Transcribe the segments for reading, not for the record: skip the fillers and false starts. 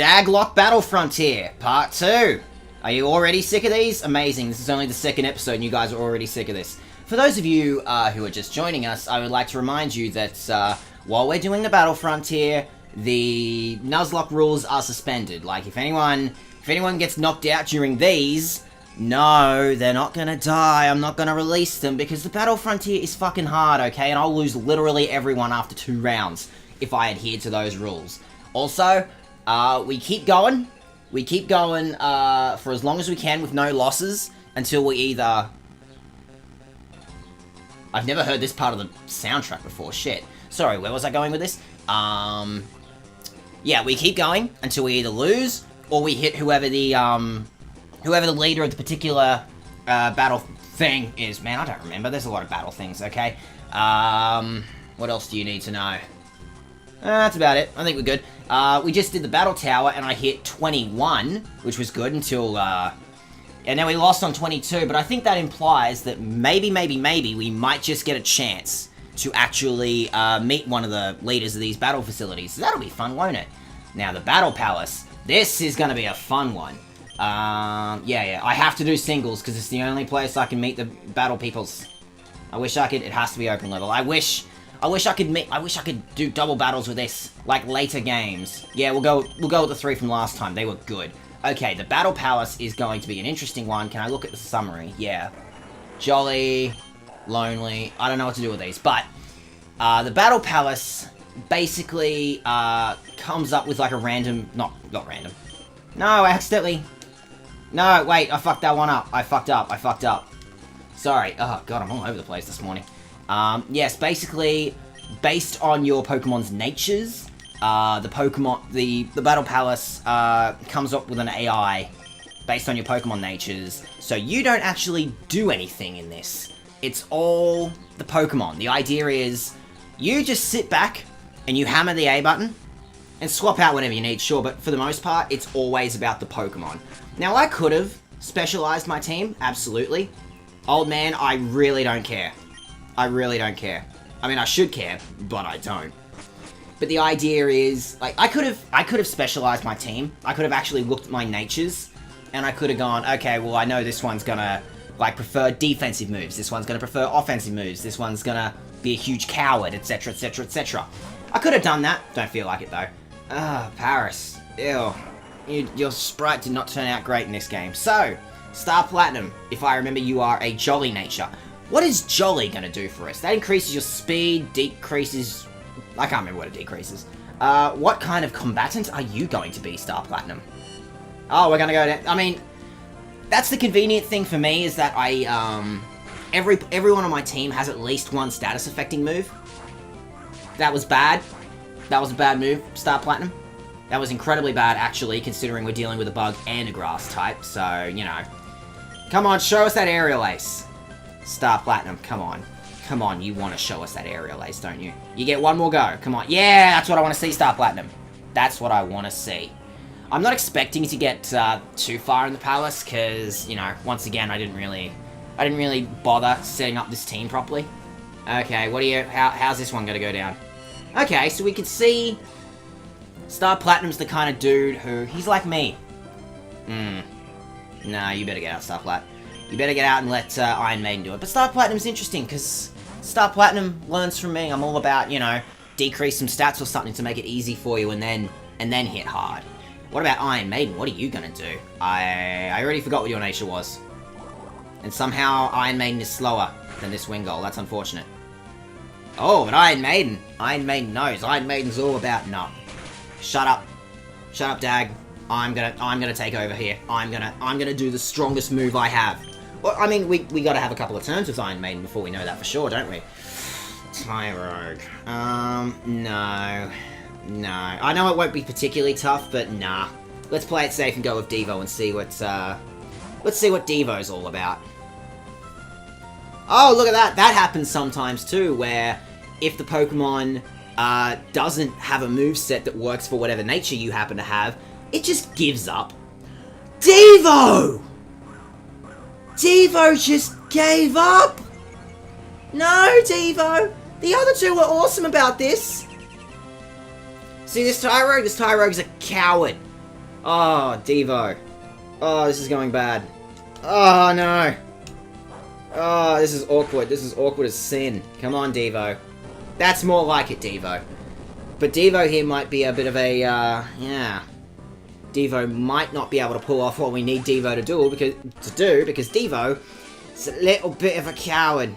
Daglocke Battle Frontier, Part 2. Are you already sick of these? Amazing, this is only the second episode and you guys are already sick of this. For those of you who are just joining us, I would like to remind you that while we're doing the Battle Frontier, the Nuzlocke rules are suspended. Like, if anyone gets knocked out during these, no, they're not gonna die. I'm not gonna release them because the Battle Frontier is fucking hard, okay? And I'll lose literally everyone after 2 rounds if I adhere to those rules. Also, we keep going. We keep going for as long as we can with no losses until we either... I've never heard this part of the soundtrack before, shit. Sorry, where was I going with this? Yeah, we keep going until we either lose or we hit whoever the leader of the particular battle thing is. Man, I don't remember. There's a lot of battle things, okay? What else do you need to know? That's about it. I think we're good. We just did the battle tower and I hit 21, which was good until, and then we lost on 22, but I think that implies that maybe we might just get a chance to actually meet one of the leaders of these battle facilities. So that'll be fun, won't it? Now, the Battle Palace. This is going to be a fun one. Yeah, I have to do singles because it's the only place I can meet the battle peoples. I wish I could. It has to be open level. I wish I could do double battles with this, like later games. Yeah, we'll go with the 3 from last time. They were good. Okay, the Battle Palace is going to be an interesting one. Can I look at the summary? Yeah. Jolly, lonely. I don't know what to do with these, but the Battle Palace basically comes up with like a random, not random. No, I accidentally. No, wait, I fucked that one up. I fucked up. Sorry. Oh god, I'm all over the place this morning. Yes, basically, based on your Pokemon's natures, the Battle Palace, comes up with an AI based on your Pokemon natures, so you don't actually do anything in this. It's all the Pokemon. The idea is, you just sit back, and you hammer the A button, and swap out whenever you need, sure, but for the most part, it's always about the Pokemon. Now, I could have specialized my team, absolutely. Old man, I really don't care. I really don't care. I mean, I should care, but I don't. But the idea is, like, I could have specialized my team. I could have actually looked at my natures, and I could have gone, okay, well, I know this one's gonna, like, prefer defensive moves. This one's gonna prefer offensive moves. This one's gonna be a huge coward, etc., etc., etc. I could have done that. Don't feel like it, though. Paris. Ew. Your sprite did not turn out great in this game. So, Star Platinum, if I remember, you are a Jolly nature. What is Jolly going to do for us? That increases your speed, decreases... I can't remember what it decreases. What kind of combatant are you going to be, Star Platinum? Oh, we're going to go down... I mean, that's the convenient thing for me, is that I, everyone on my team has at least one status-affecting move. That was bad. That was a bad move, Star Platinum. That was incredibly bad, actually, considering we're dealing with a bug and a grass type, so, you know. Come on, show us that aerial ace. Star Platinum, come on. Come on, you want to show us that aerial ace, don't you? You get one more go, come on. Yeah, that's what I want to see, Star Platinum. That's what I want to see. I'm not expecting to get too far in the palace, because, you know, once again, I didn't really bother setting up this team properly. Okay, how's this one going to go down? Okay, so we can see Star Platinum's the kind of dude who, he's like me. Nah, you better get out, Star Plat. You better get out and let Iron Maiden do it. But Star Platinum's interesting, because Star Platinum learns from me. I'm all about, you know, decrease some stats or something to make it easy for you and then hit hard. What about Iron Maiden? What are you gonna do? I already forgot what your nature was. And somehow Iron Maiden is slower than this Wingull. That's unfortunate. Oh, but Iron Maiden knows. Iron Maiden's all about, no. Shut up, Dag. I'm gonna take over here. I'm gonna do the strongest move I have. Well, I mean, we gotta have a couple of turns with Iron Maiden before we know that for sure, don't we? Tyrogue. No. I know it won't be particularly tough, but nah. Let's play it safe and go with Devo and see what Devo's all about. Oh, look at that. That happens sometimes too, where if the Pokemon doesn't have a moveset that works for whatever nature you happen to have, it just gives up. Devo! Devo just gave up! No, Devo! The other two were awesome about this! See, this Tyrogue's a coward. Oh, Devo. Oh, this is going bad. Oh, no. Oh, this is awkward. This is awkward as sin. Come on, Devo. That's more like it, Devo. But Devo here might be a bit of a, yeah. Devo might not be able to pull off what we need Devo to do, because Devo is a little bit of a coward.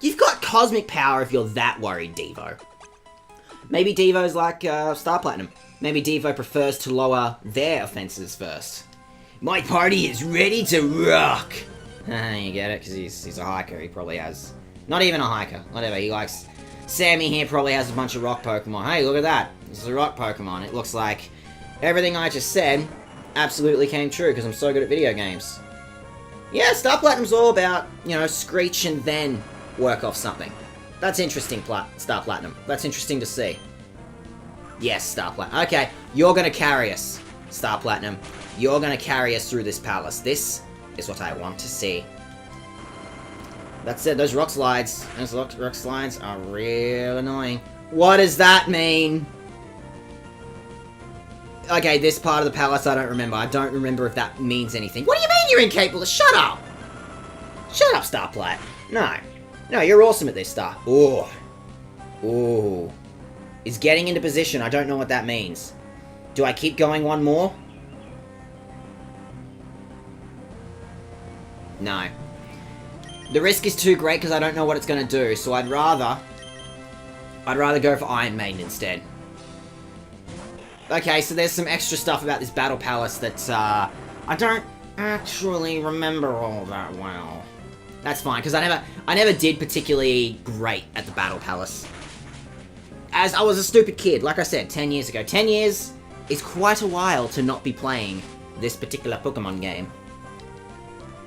You've got cosmic power if you're that worried, Devo. Maybe Devo's like, Star Platinum. Maybe Devo prefers to lower their offenses first. My party is ready to rock! You get it? Because he's a hiker. He probably has... Not even a hiker. Whatever, he likes... Sammy here probably has a bunch of rock Pokemon. Hey, look at that. This is a rock Pokemon. It looks like everything I just said absolutely came true because I'm so good at video games. Yeah, Star Platinum's all about, you know, screech and then work off something. That's interesting, Star Platinum. That's interesting to see. Yes, Star Platinum. Okay, you're gonna carry us, Star Platinum. You're gonna carry us through this palace. This is what I want to see. That said, those rock slides are real annoying. What does that mean? Okay, this part of the palace I don't remember. I don't remember if that means anything. What do you mean you're incapable? Shut up! Shut up, Starplat. No. No, you're awesome at this, Star. Ooh. Ooh. Is getting into position. I don't know what that means. Do I keep going one more? No. The risk is too great because I don't know what it's going to do, so I'd rather go for Iron Maiden instead. Okay, so there's some extra stuff about this Battle Palace that, I don't actually remember all that well. That's fine, because I never did particularly great at the Battle Palace. As I was a stupid kid, like I said, 10 years ago. 10 years is quite a while to not be playing this particular Pokemon game.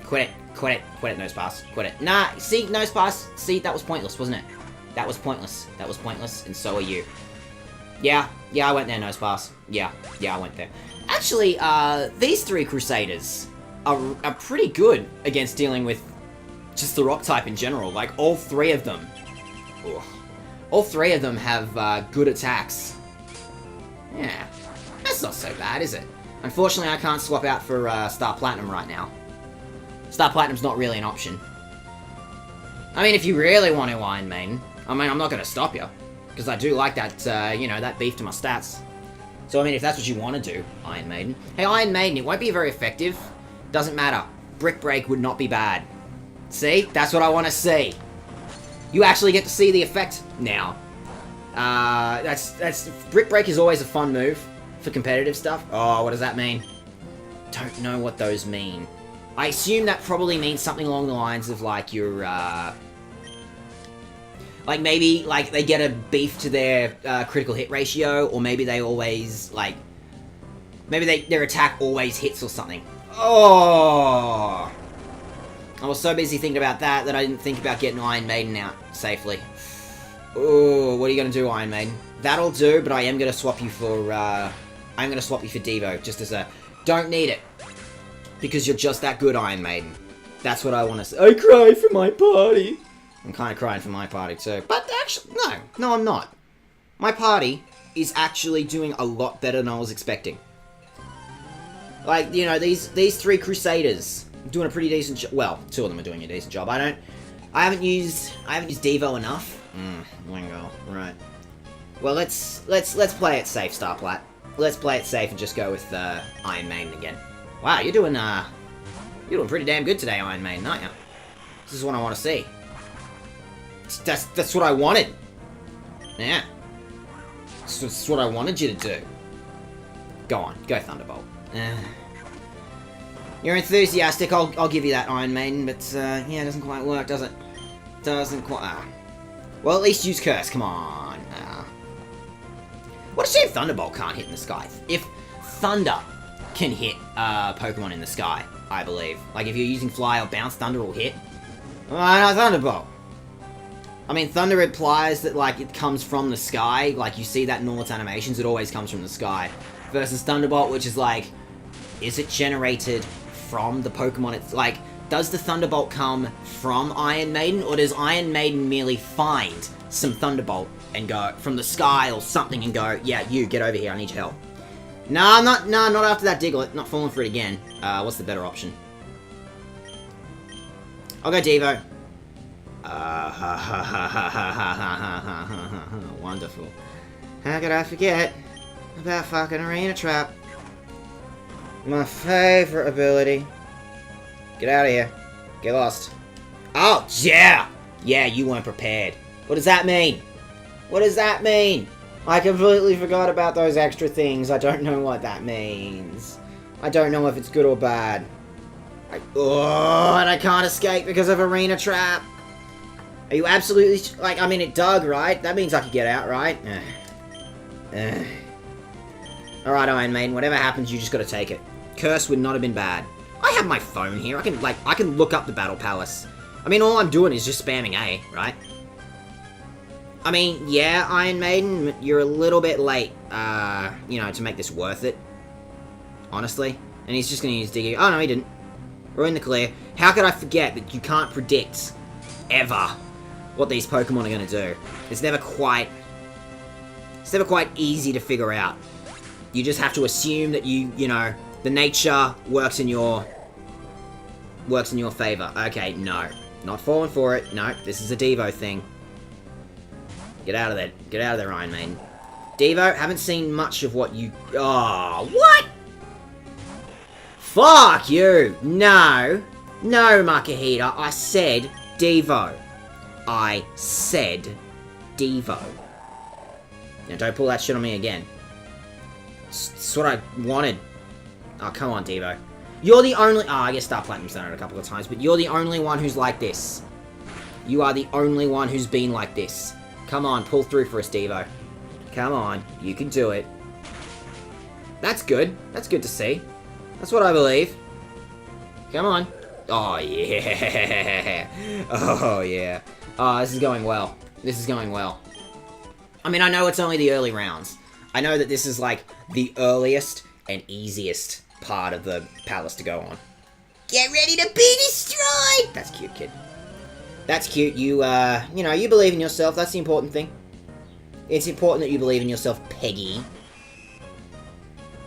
Quit it, Nosepass. Quit it. Nah, see, Nosepass, see, that was pointless, wasn't it? That was pointless. That was pointless, and so are you. Yeah, I went there, Nosepass. Yeah, I went there. Actually, these three Crusaders are pretty good against dealing with just the rock type in general. Like, all three of them. Ugh. All three of them have good attacks. Yeah, that's not so bad, is it? Unfortunately, I can't swap out for Star Platinum right now. Star Platinum's not really an option. I mean, if you really want to Iron Maiden, I mean, I'm not going to stop you. Because I do like that, you know, that beef to my stats. So, I mean, if that's what you want to do, Iron Maiden. Hey, Iron Maiden, it won't be very effective. Doesn't matter. Brick Break would not be bad. See? That's what I want to see. You actually get to see the effect now. Brick Break is always a fun move for competitive stuff. Oh, what does that mean? Don't know what those mean. I assume that probably means something along the lines of, like, your, like, maybe, like, they get a beef to their critical hit ratio, or maybe they always, like, maybe their attack always hits or something. Oh! I was so busy thinking about that I didn't think about getting Iron Maiden out safely. Oh, what are you gonna do, Iron Maiden? That'll do, but I am gonna swap you for, I'm gonna swap you for Devo, just as a, don't need it. Because you're just that good, Iron Maiden. That's what I want to say. I cry for my party. I'm kind of crying for my party too. But actually, no, I'm not. My party is actually doing a lot better than I was expecting. Like, you know, these three Crusaders are doing a pretty decent job. Well, two of them are doing a decent job. I haven't used Devo enough. Lingo, right. Well, let's play it safe, Starplat. Let's play it safe and just go with Iron Maiden again. Wow, you're doing pretty damn good today, Iron Maiden, aren't you? This is what I want to see. That's what I wanted. Yeah. That's what I wanted you to do. Go on, go Thunderbolt. You're enthusiastic, I'll give you that, Iron Maiden, but yeah, it doesn't quite work, does it? Doesn't quite. Well, at least use Curse. Come on. What a shame Thunderbolt can't hit in the sky. If Thunder can hit Pokemon in the sky, I believe. Like, if you're using Fly or Bounce, Thunder will hit. Why not Thunderbolt? I mean, Thunder implies that, like, it comes from the sky. Like, you see that in all its animations, it always comes from the sky. Versus Thunderbolt, which is like, is it generated from the Pokemon? It's like, does the Thunderbolt come from Iron Maiden, or does Iron Maiden merely find some Thunderbolt and go from the sky or something and go, yeah, you, get over here, I need your help. No, I'm not. No, not after that Diglett. Not falling for it again. What's the better option? I'll go Devo. Wonderful. How could I forget about fucking Arena Trap? My favorite ability. Get out of here. Get lost. Oh, yeah! Yeah, you weren't prepared. What does that mean? What does that mean? I completely forgot about those extra things. I don't know what that means. I don't know if it's good or bad. Oh, and I can't escape because of Arena Trap. Are you absolutely... Like, I mean, it dug, right? That means I could get out, right? Alright, Iron Maiden. Whatever happens, you just gotta take it. Curse would not have been bad. I have my phone here. I can look up the Battle Palace. I mean, all I'm doing is just spamming A, right? I mean, yeah, Iron Maiden, you're a little bit late, you know, to make this worth it. Honestly. And he's just gonna use Diggy. Oh, no, he didn't. We're in the clear. How could I forget that you can't predict, ever, what these Pokemon are gonna do? It's never quite easy to figure out. You just have to assume that you know, the nature works in your favor. Okay, no. Not falling for it. No, this is a Devo thing. Get out of there. Get out of there, Iron Maiden. Devo, haven't seen much of what you... Oh, what? Fuck you! No! No, Makahita, I said Devo. I said Devo. Now, don't pull that shit on me again. It's what I wanted. Oh, come on, Devo. You're the only... Oh, I guess Star Platinum's done it a couple of times, but you're the only one who's like this. You are the only one who's been like this. Come on, pull through for us, Devo. Come on, you can do it. That's good. That's good to see. That's what I believe. Come on. Oh, yeah. Oh, yeah. Oh, this is going well. This is going well. I mean, I know it's only the early rounds. I know that this is, like, the earliest and easiest part of the palace to go on. Get ready to be destroyed! That's cute, kid. That's cute. You know, you believe in yourself. That's the important thing. It's important that you believe in yourself, Peggy.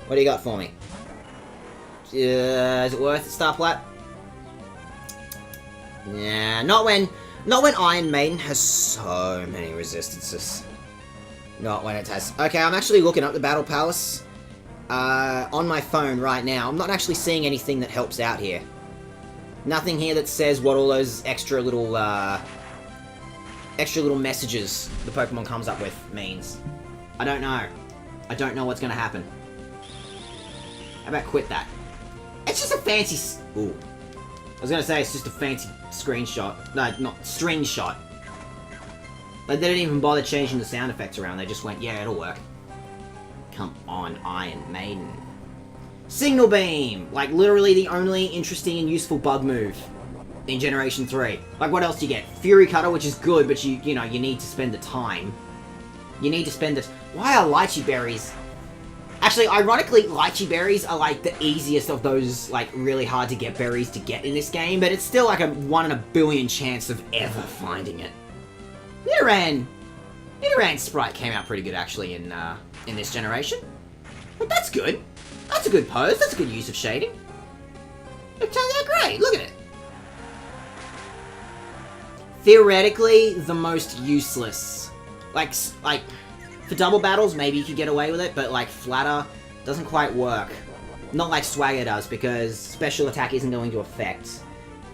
What do you got for me? Is it worth it, Star Plat? Nah, not when Iron Maiden has so many resistances. Not when it has... Okay, I'm actually looking up the Battle Palace on my phone right now. I'm not actually seeing anything that helps out here. Nothing here that says what all those extra little messages the Pokemon comes up with means. I don't know. I don't know what's going to happen. How about quit that? It's just a fancy... Ooh. I was going to say it's just a fancy screenshot. No, not string shot. Like, they didn't even bother changing the sound effects around. They just went, yeah, it'll work. Come on, Iron Maiden. Signal Beam! Like, literally the only interesting and useful bug move in Generation 3. Like, what else do you get? Fury Cutter, which is good, but you know, you need to spend the time. You need to spend the... Why are Lychee Berries... Actually, ironically, Lychee Berries are, like, the easiest of those, like, really hard to get berries to get in this game, but it's still, like, a 1 in a billion chance of ever finding it. Nidoran's sprite came out pretty good, actually, in this generation. But that's good. That's a good pose. That's a good use of shading. It turned out great. Look at it. Theoretically, the most useless. Like, for double battles, maybe you could get away with it, but, like, Flatter doesn't quite work. Not like Swagger does, because special attack isn't going to affect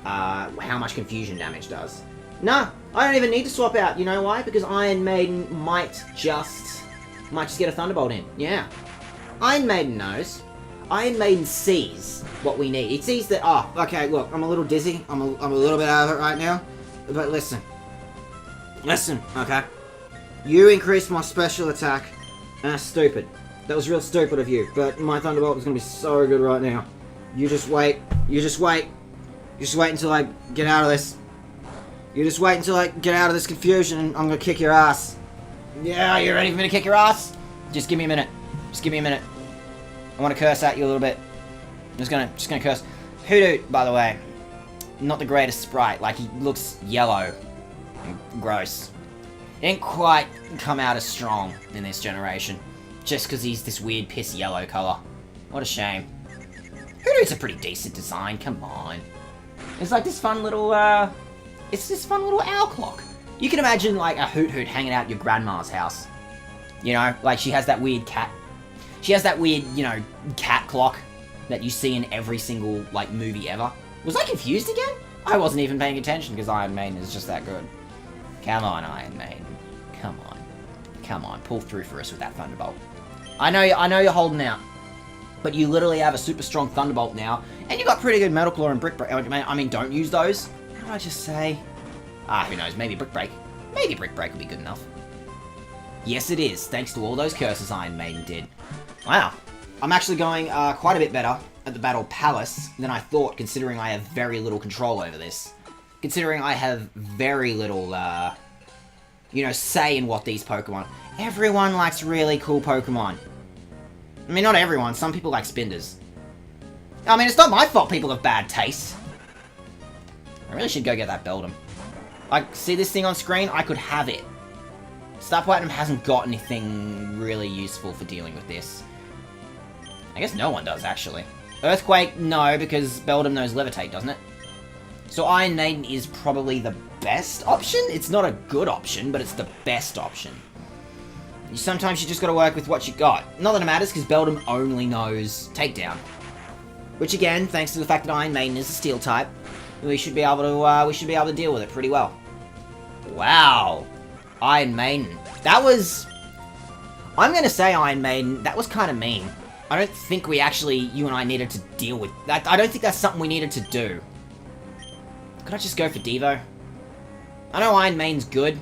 how much confusion damage does. Nah, I don't even need to swap out. You know why? Because Iron Maiden might just get a Thunderbolt in. Yeah. Iron Maiden knows. Iron Maiden sees what we need. It sees that, oh, okay, look, I'm a little dizzy. I'm a little bit out of it right now. But listen. Listen, okay? You increased my special attack. And that's stupid. That was real stupid of you. But my Thunderbolt is going to be so good right now. You just wait. You just wait. You just wait until I get out of this. You just wait until I get out of this confusion and I'm going to kick your ass. Yeah, you ready for me to kick your ass? Just give me a minute. Just give me a minute. I want to curse at you a little bit. I'm just gonna curse. Hoodoo, by the way, not the greatest sprite. Like, he looks yellow and gross. He didn't quite come out as strong in this generation. just because he's this weird piss yellow colour. What a shame. Hoothoot's a pretty decent design, come on. It's like this fun little, it's this fun little owl clock. You can imagine, like, a Hoothoot hanging out at your grandma's house. You know, like, she has that weird cat. She has that weird, you know, cat clock that you see in every single, like, movie ever. Was I confused again? I wasn't even paying attention because Iron Maiden is just that good. Come on, Iron Maiden. Come on. Come on, pull through for us with that Thunderbolt. I know you're holding out. But you literally have a super strong Thunderbolt now, and you got pretty good Metal Claw and Brick Break. I mean, don't use those. What did I just say? Who knows? Maybe Brick Break. Maybe Brick Break will be good enough. Yes, it is, thanks to all those curses Iron Maiden did. Wow. I'm actually going quite a bit better at the Battle Palace than I thought, considering I have very little control over this. Considering I have very little, you know, say in what these Pokemon... Everyone likes really cool Pokemon. I mean, not everyone. Some people like Spinders. I mean, it's not my fault people have bad taste. I really should go get that Beldum. Like, see this thing on screen? I could have it. Star Platinum hasn't got anything really useful for dealing with this. I guess no one does, actually. Earthquake, no, because Beldum knows Levitate, doesn't it? So Iron Maiden is probably the best option? It's not a good option, but it's the best option. Sometimes you just gotta work with what you got. Not that it matters, because Beldum only knows Takedown. Which again, thanks to the fact that Iron Maiden is a Steel type, we should be able to deal with it pretty well. Wow. Iron Maiden. That was... I'm gonna say Iron Maiden, that was kind of mean. I don't think we actually, you and I needed to deal with that. I don't think that's something we needed to do. Could I just go for Devo? I know Iron Maiden's good.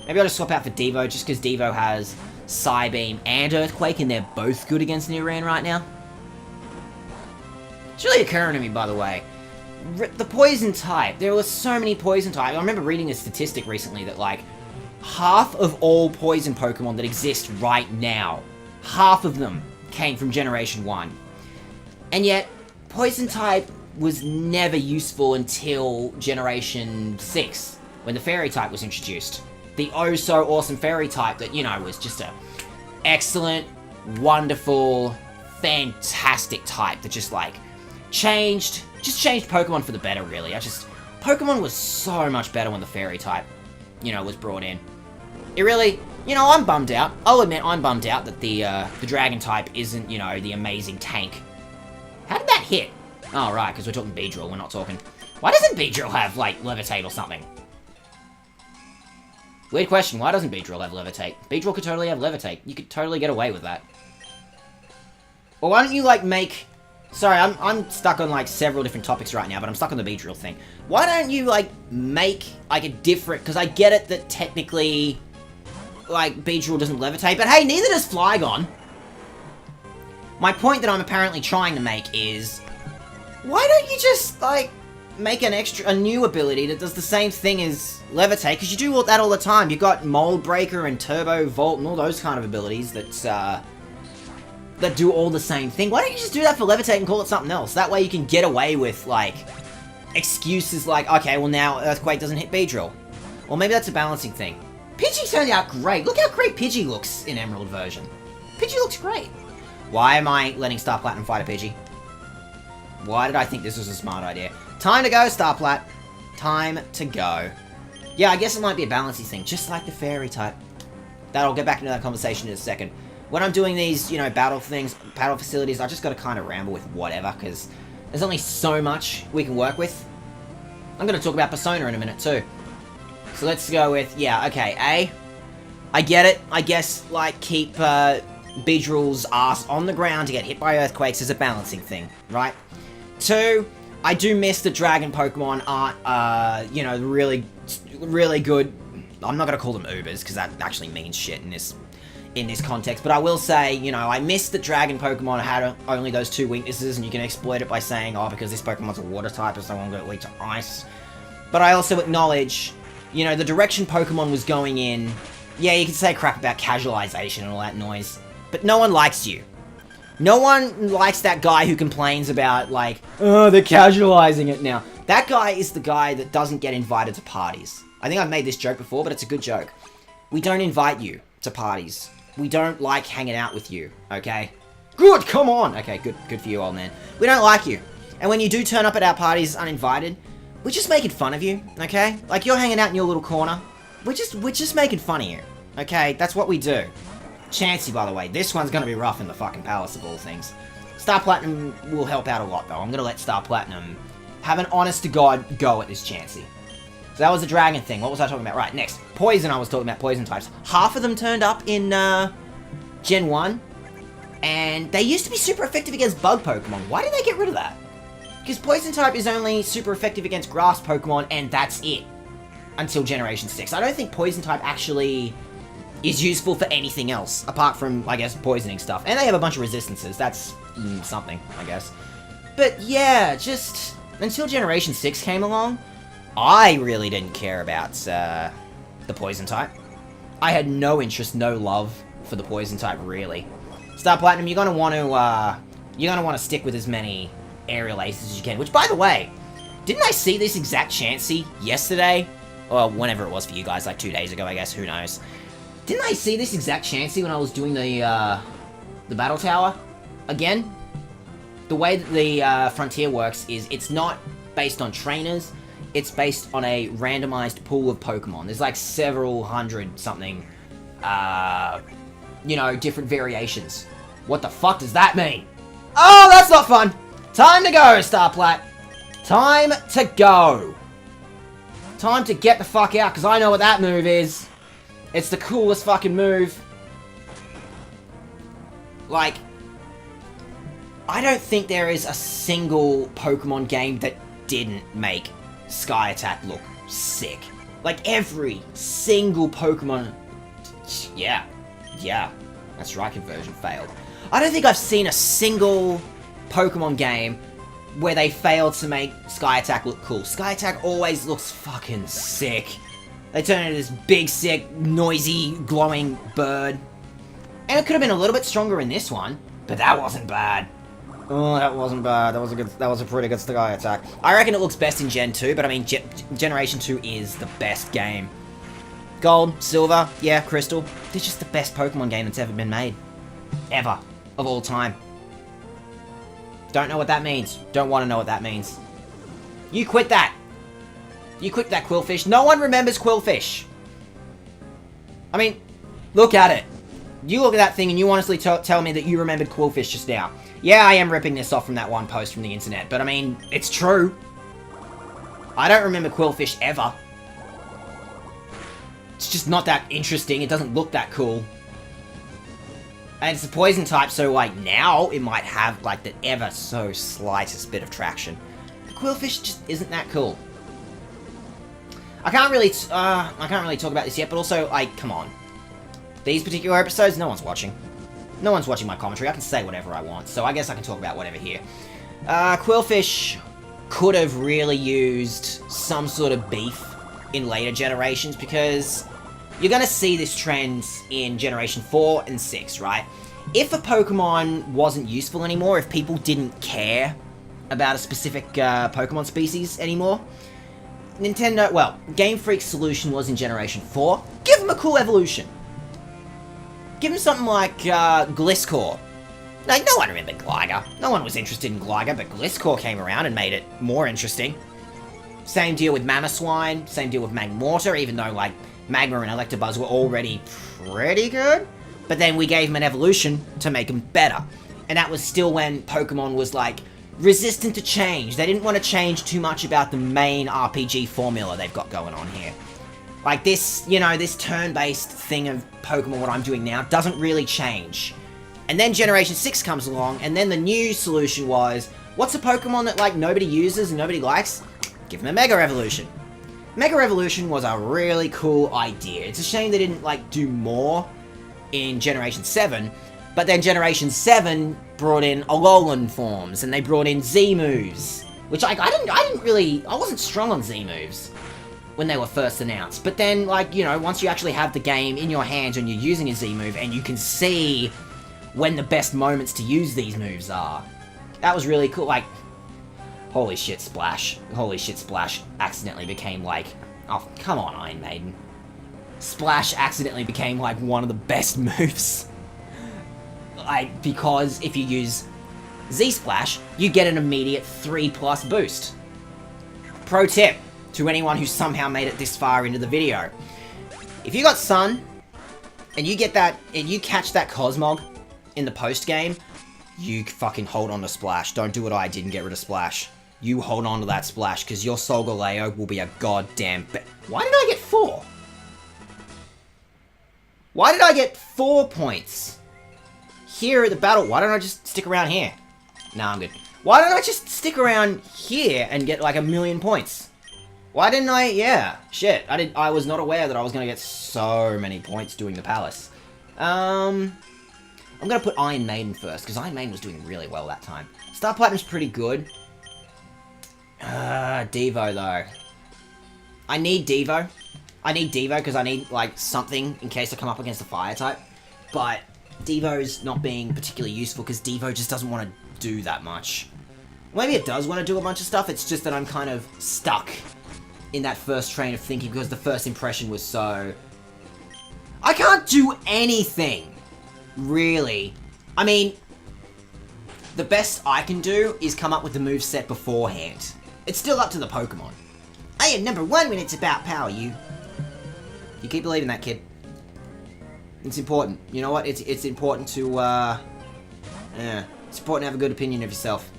Maybe I'll just swap out for Devo, just because Devo has Psybeam and Earthquake, and they're both good against Nidoran right now. It's really occurring to me, by the way. The Poison type. There were so many Poison types. I remember reading a statistic recently that, like, half of all Poison Pokemon that exist right now, half of them came from Generation 1. And yet, Poison type was never useful until Generation 6, when the Fairy type was introduced. The oh-so-awesome Fairy type that, you know, was just a excellent, wonderful, fantastic type that just, like, changed Pokemon for the better, really. Pokemon was so much better when the Fairy type, you know, was brought in. It really, you know, I'm bummed out. I'll admit I'm bummed out that the Dragon type isn't, you know, the amazing tank. How did that hit? Oh, right, because we're talking Beedrill, we're not talking... Why doesn't Beedrill have, like, Levitate or something? Weird question, why doesn't Beedrill have Levitate? Beedrill could totally have Levitate. You could totally get away with that. Or why don't you, like, make... Sorry, I'm stuck on, like, several different topics right now, but I'm stuck on the Beedrill thing. Why don't you, like, make, like, a different... Because I get it that technically, like, Beedrill doesn't Levitate, but hey, neither does Flygon. My point that I'm apparently trying to make is... Why don't you just, like, make a new ability that does the same thing as Levitate? Because you do that all the time. You've got Mold Breaker and Turbo Volt and all those kind of abilities that do all the same thing. Why don't you just do that for Levitate and call it something else? That way you can get away with, like, excuses like, okay, well now Earthquake doesn't hit Beedrill. Or maybe that's a balancing thing. Pidgey turned out great. Look how great Pidgey looks in Emerald version. Pidgey looks great. Why am I letting Star Platinum fight a Pidgey? Why did I think this was a smart idea? Time to go, Star Plat. Time to go. Yeah, I guess it might be a balancing thing, just like the Fairy type. I'll get back into that conversation in a second. When I'm doing these, you know, battle facilities, I just gotta kind of ramble with whatever, because there's only so much we can work with. I'm gonna talk about Persona in a minute, too. So let's go with, yeah, okay, A. I get it. I guess, like, keep Beedrill's ass on the ground to get hit by Earthquakes is a balancing thing, right? 2, I do miss the Dragon Pokemon aren't, you know, really, really good. I'm not gonna call them Ubers, because that actually means shit in this context, but I will say, you know, I miss that Dragon Pokemon had only those 2 weaknesses, and you can exploit it by saying, oh, because this Pokemon's a water type, so I'm going to weak to ice. But I also acknowledge, you know, the direction Pokemon was going in, yeah, you can say crap about casualization and all that noise, but no one likes you. No one likes that guy who complains about, like, oh, they're casualizing it now. That guy is the guy that doesn't get invited to parties. I think I've made this joke before, but it's a good joke. We don't invite you to parties. We don't like hanging out with you, okay? Good, come on! Okay, good for you, old man. We don't like you. And when you do turn up at our parties uninvited, we're just making fun of you, okay? Like, you're hanging out in your little corner. We're just making fun of you, okay? That's what we do. Chansey, by the way, this one's gonna be rough in the fucking palace of all things. Star Platinum will help out a lot, though. I'm gonna let Star Platinum have an honest-to-God go at this Chansey. So that was the dragon thing. What was I talking about? Right, next. Poison, I was talking about poison types. Half of them turned up in, Gen 1. And they used to be super effective against bug Pokemon. Why did they get rid of that? Because poison type is only super effective against grass Pokemon, and that's it. Until Generation 6. I don't think poison type actually is useful for anything else, apart from, I guess, poisoning stuff. And they have a bunch of resistances. That's something, I guess. But yeah, just until Generation 6 came along, I really didn't care about the poison type. I had no interest, no love for the poison type, really. Star Platinum, you're gonna want to stick with as many aerial aces as you can. Which, by the way, didn't I see this exact Chansey yesterday? Well, whenever it was for you guys, like 2 days ago, I guess. Who knows? Didn't I see this exact Chansey when I was doing the battle tower again? The way that the Frontier works is it's not based on trainers. It's based on a randomized pool of Pokemon. There's like several hundred something, you know, different variations. What the fuck does that mean? Oh, that's not fun! Time to go, Star Plat! Time to go! Time to get the fuck out, because I know what that move is. It's the coolest fucking move. Like, I don't think there is a single Pokemon game that didn't make Sky Attack look sick. Like, every single Pokemon... Yeah. That's right, conversion failed. I don't think I've seen a single Pokemon game where they failed to make Sky Attack look cool. Sky Attack always looks fucking sick. They turn it into this big, sick, noisy, glowing bird. And it could have been a little bit stronger in this one, but that wasn't bad. Oh, that wasn't bad. That was a pretty good Sky Attack. I reckon it looks best in Gen 2, but I mean, Generation 2 is the best game. Gold, Silver, yeah, Crystal. It's just the best Pokemon game that's ever been made. Ever. Of all time. Don't know what that means. Don't want to know what that means. You quit that. You quit that, Quillfish. No one remembers Quillfish. I mean, look at it. You look at that thing and you honestly tell me that you remembered Quillfish just now. Yeah, I am ripping this off from that one post from the internet, but I mean, it's true. I don't remember Quillfish ever. It's just not that interesting. It doesn't look that cool. And it's a poison type, so like now it might have like the ever so slightest bit of traction. The Quillfish just isn't that cool. I can't really talk about this yet, but also, like, come on. These particular episodes, no one's watching. No one's watching my commentary. I can say whatever I want, so I guess I can talk about whatever here. Quillfish could have really used some sort of beef in later generations, because you're going to see this trend in Generation 4 and 6, right? If a Pokemon wasn't useful anymore, if people didn't care about a specific Pokemon species anymore, Nintendo, well, Game Freak's solution was in Generation 4, give them a cool evolution. Give them something like Gliscor. Like, no one remembered Gligar. No one was interested in Gligar, but Gliscor came around and made it more interesting. Same deal with Mamoswine, same deal with Magmortar, even though, like, Magma and Electabuzz were already pretty good. But then we gave them an evolution to make them better. And that was still when Pokemon was, like, resistant to change. They didn't want to change too much about the main RPG formula they've got going on here. Like this, you know, this turn-based thing of Pokemon, what I'm doing now, doesn't really change. And then Generation 6 comes along, and then the new solution was, what's a Pokemon that, like, nobody uses and nobody likes? Give them a Mega Evolution. Mega Evolution was a really cool idea. It's a shame they didn't, like, do more in Generation 7, but then Generation 7 brought in Alolan forms, and they brought in Z moves, which, like, I wasn't strong on Z moves when they were first announced, but then, like, you know, once you actually have the game in your hands and you're using a Z move, and you can see when the best moments to use these moves are, that was really cool. Like, holy shit, Splash accidentally became, like, oh, come on, Iron Maiden. Splash accidentally became like one of the best moves. Like, because if you use Z-Splash, you get an immediate 3+ boost. Pro tip to anyone who somehow made it this far into the video. If you got Sun, and you get that, and you catch that Cosmog in the post game, you fucking hold on to Splash. Don't do what I did and get rid of Splash. You hold on to that Splash, because your Solgaleo will be a goddamn Why did I get 4? Why did I get 4 points? Here at the battle, why don't I just stick around here? Nah, I'm good. Why don't I just stick around here and get like 1,000,000 points? Why didn't I? Yeah, shit. I was not aware that I was gonna get so many points doing the palace. I'm gonna put Iron Maiden first, because Iron Maiden was doing really well that time. Star Platinum's pretty good. Devo though. I need Devo. I need Devo because I need like something in case I come up against a fire type. But Devo's not being particularly useful because Devo just doesn't want to do that much. Maybe it does want to do a bunch of stuff, it's just that I'm kind of stuck in that first train of thinking because the first impression was so... I can't do anything, really. I mean, the best I can do is come up with the moveset beforehand. It's still up to the Pokemon. I am number 1 when it's about power, you keep believing that, kid. It's important. You know what? It's important to, it's important to have a good opinion of yourself.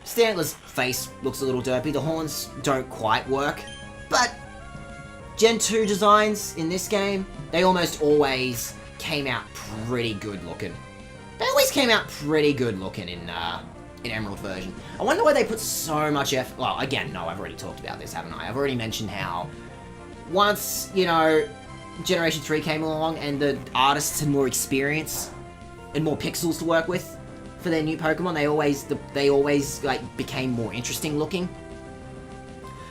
Stantler's face looks a little derpy. The horns don't quite work. But Gen 2 designs in this game, they almost always came out pretty good looking. They always came out pretty good looking in Emerald version. I wonder why they put so much effort... Well, again, no, I've already talked about this, haven't I? I've already mentioned how once, you know, Generation 3 came along and the artists had more experience and more pixels to work with for their new Pokemon, they always like became more interesting looking.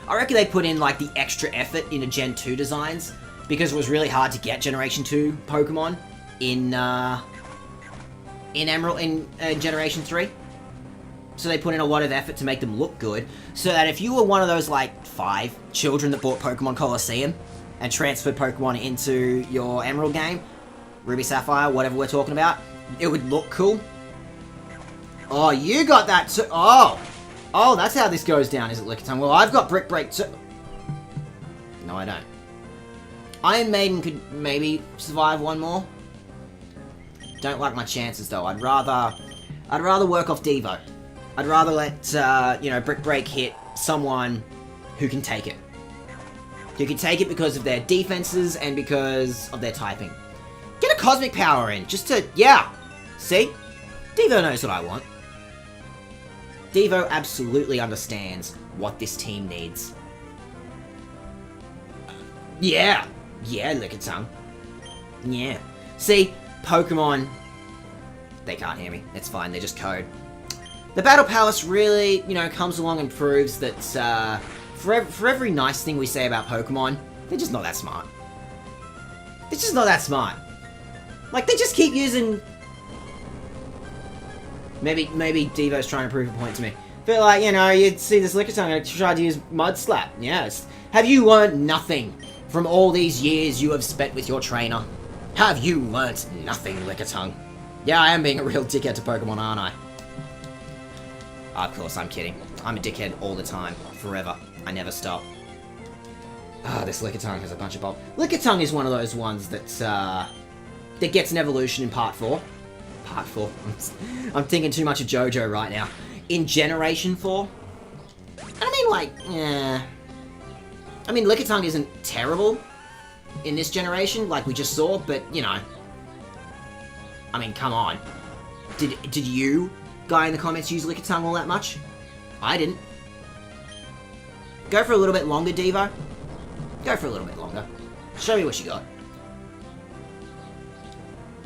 I reckon they put in like the extra effort into Gen 2 designs because it was really hard to get Generation 2 Pokemon in Emerald in Generation 3. So they put in a lot of effort to make them look good, so that if you were one of those like 5 children that bought Pokemon Colosseum and transferred Pokemon into your Emerald game, Ruby Sapphire, whatever we're talking about, it would look cool. Oh, you got that too. Oh, that's how this goes down, is it, Lickitung? Well, I've got Brick Break too. No, I don't. Iron Maiden could maybe survive one more. Don't like my chances though. I'd rather work off Devo. I'd rather let, you know, Brick Break hit someone who can take it. Who can take it because of their defenses and because of their typing. Get a Cosmic Power in, just to, yeah. See? Devo knows what I want. Devo absolutely understands what this team needs. Yeah. Yeah, Lickitung. Yeah. See, Pokemon... They can't hear me. It's fine, they're just code. The Battle Palace really, you know, comes along and proves that, for every nice thing we say about Pokemon, they're just not that smart. They're just not that smart. Like, they just keep using... Maybe Devo's trying to prove a point to me. But, like, you know, you'd see this Lickitung and try to use Mud Slap. Yes. Have you learned nothing from all these years you have spent with your trainer? Have you learnt nothing, Lickitung? Yeah, I am being a real dickhead to Pokemon, aren't I? Of course, I'm kidding. I'm a dickhead all the time. Forever. I never stop. Ah, this Lickitung has a bunch of bulk. Lickitung is one of those ones that gets an evolution in Part 4. Part 4. I'm thinking too much of JoJo right now. In Generation 4. I mean, like, yeah. I mean, Lickitung isn't terrible in this generation, like we just saw, but, you know. I mean, come on. Did you, guy in the comments, use Lickitung all that much? I didn't. Go for a little bit longer, Devo. Go for a little bit longer. Show me what you got.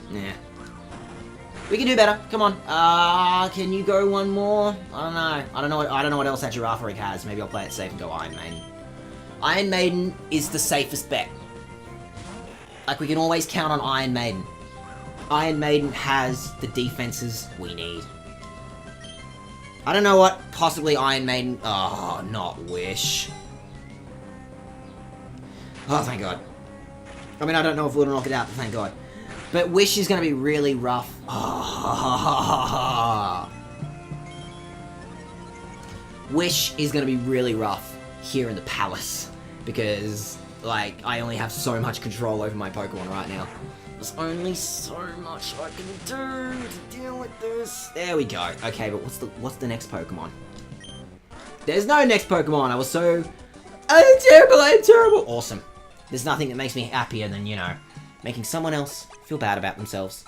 Nah. We can do better. Come on. Can you go one more? I don't know. I don't know what else that Girafarig has. Maybe I'll play it safe and go Iron Maiden. Iron Maiden is the safest bet. Like, we can always count on Iron Maiden. Iron Maiden has the defenses we need. I don't know what possibly Iron Maiden... Oh, not Wish. Oh, thank God. I mean, I don't know if we'll knock it out, but thank God. But Wish is going to be really rough. Wish is going to be really rough here in the palace. Because, like, I only have so much control over my Pokemon right now. There's only so much I can do to deal with this. There we go. Okay, but what's the next Pokemon? There's no next Pokemon. I was so... I'm terrible. Awesome. There's nothing that makes me happier than, you know, making someone else feel bad about themselves.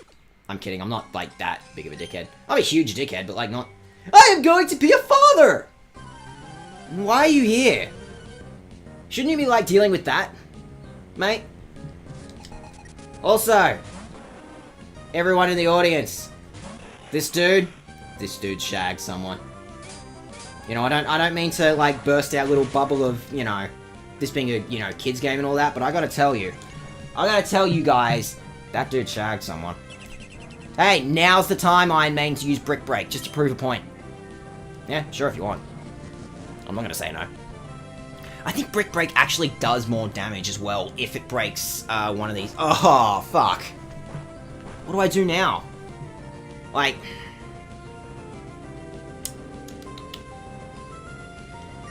I'm kidding. I'm not, like, that big of a dickhead. I'm a huge dickhead, but, like, not... I am going to be a father! Why are you here? Shouldn't you be, like, dealing with that, mate? Also, everyone in the audience, this dude shagged someone. You know, I don't mean to, like, burst our little bubble of, you know, this being a, you know, kids game and all that, but I gotta tell you guys, that dude shagged someone. Hey, now's the time, Iron Maiden, to use Brick Break, just to prove a point. Yeah, sure if you want. I'm not gonna say no. I think Brick Break actually does more damage as well if it breaks one of these. Oh, fuck. What do I do now? Like...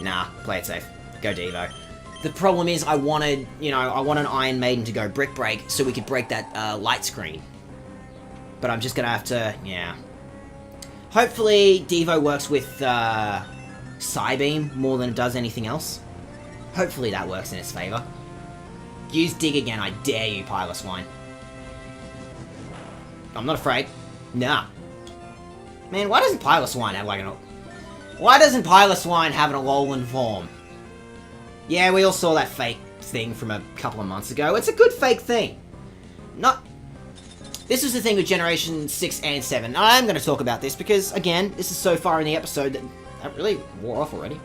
Nah, play it safe. Go Devo. The problem is I wanted, you know, I want an Iron Maiden to go Brick Break so we could break that light screen. But I'm just gonna have to, yeah. Hopefully Devo works with Psybeam more than it does anything else. Hopefully that works in its favor. Use Dig again, I dare you, Piloswine. I'm not afraid. Nah. Man, why doesn't Piloswine have like an... Why doesn't Piloswine have an Alolan form? Yeah, we all saw that fake thing from a couple of months ago. It's a good fake thing. Not... This was the thing with Generation 6 and 7. I'm going to talk about this because, again, this is so far in the episode that... That really wore off already.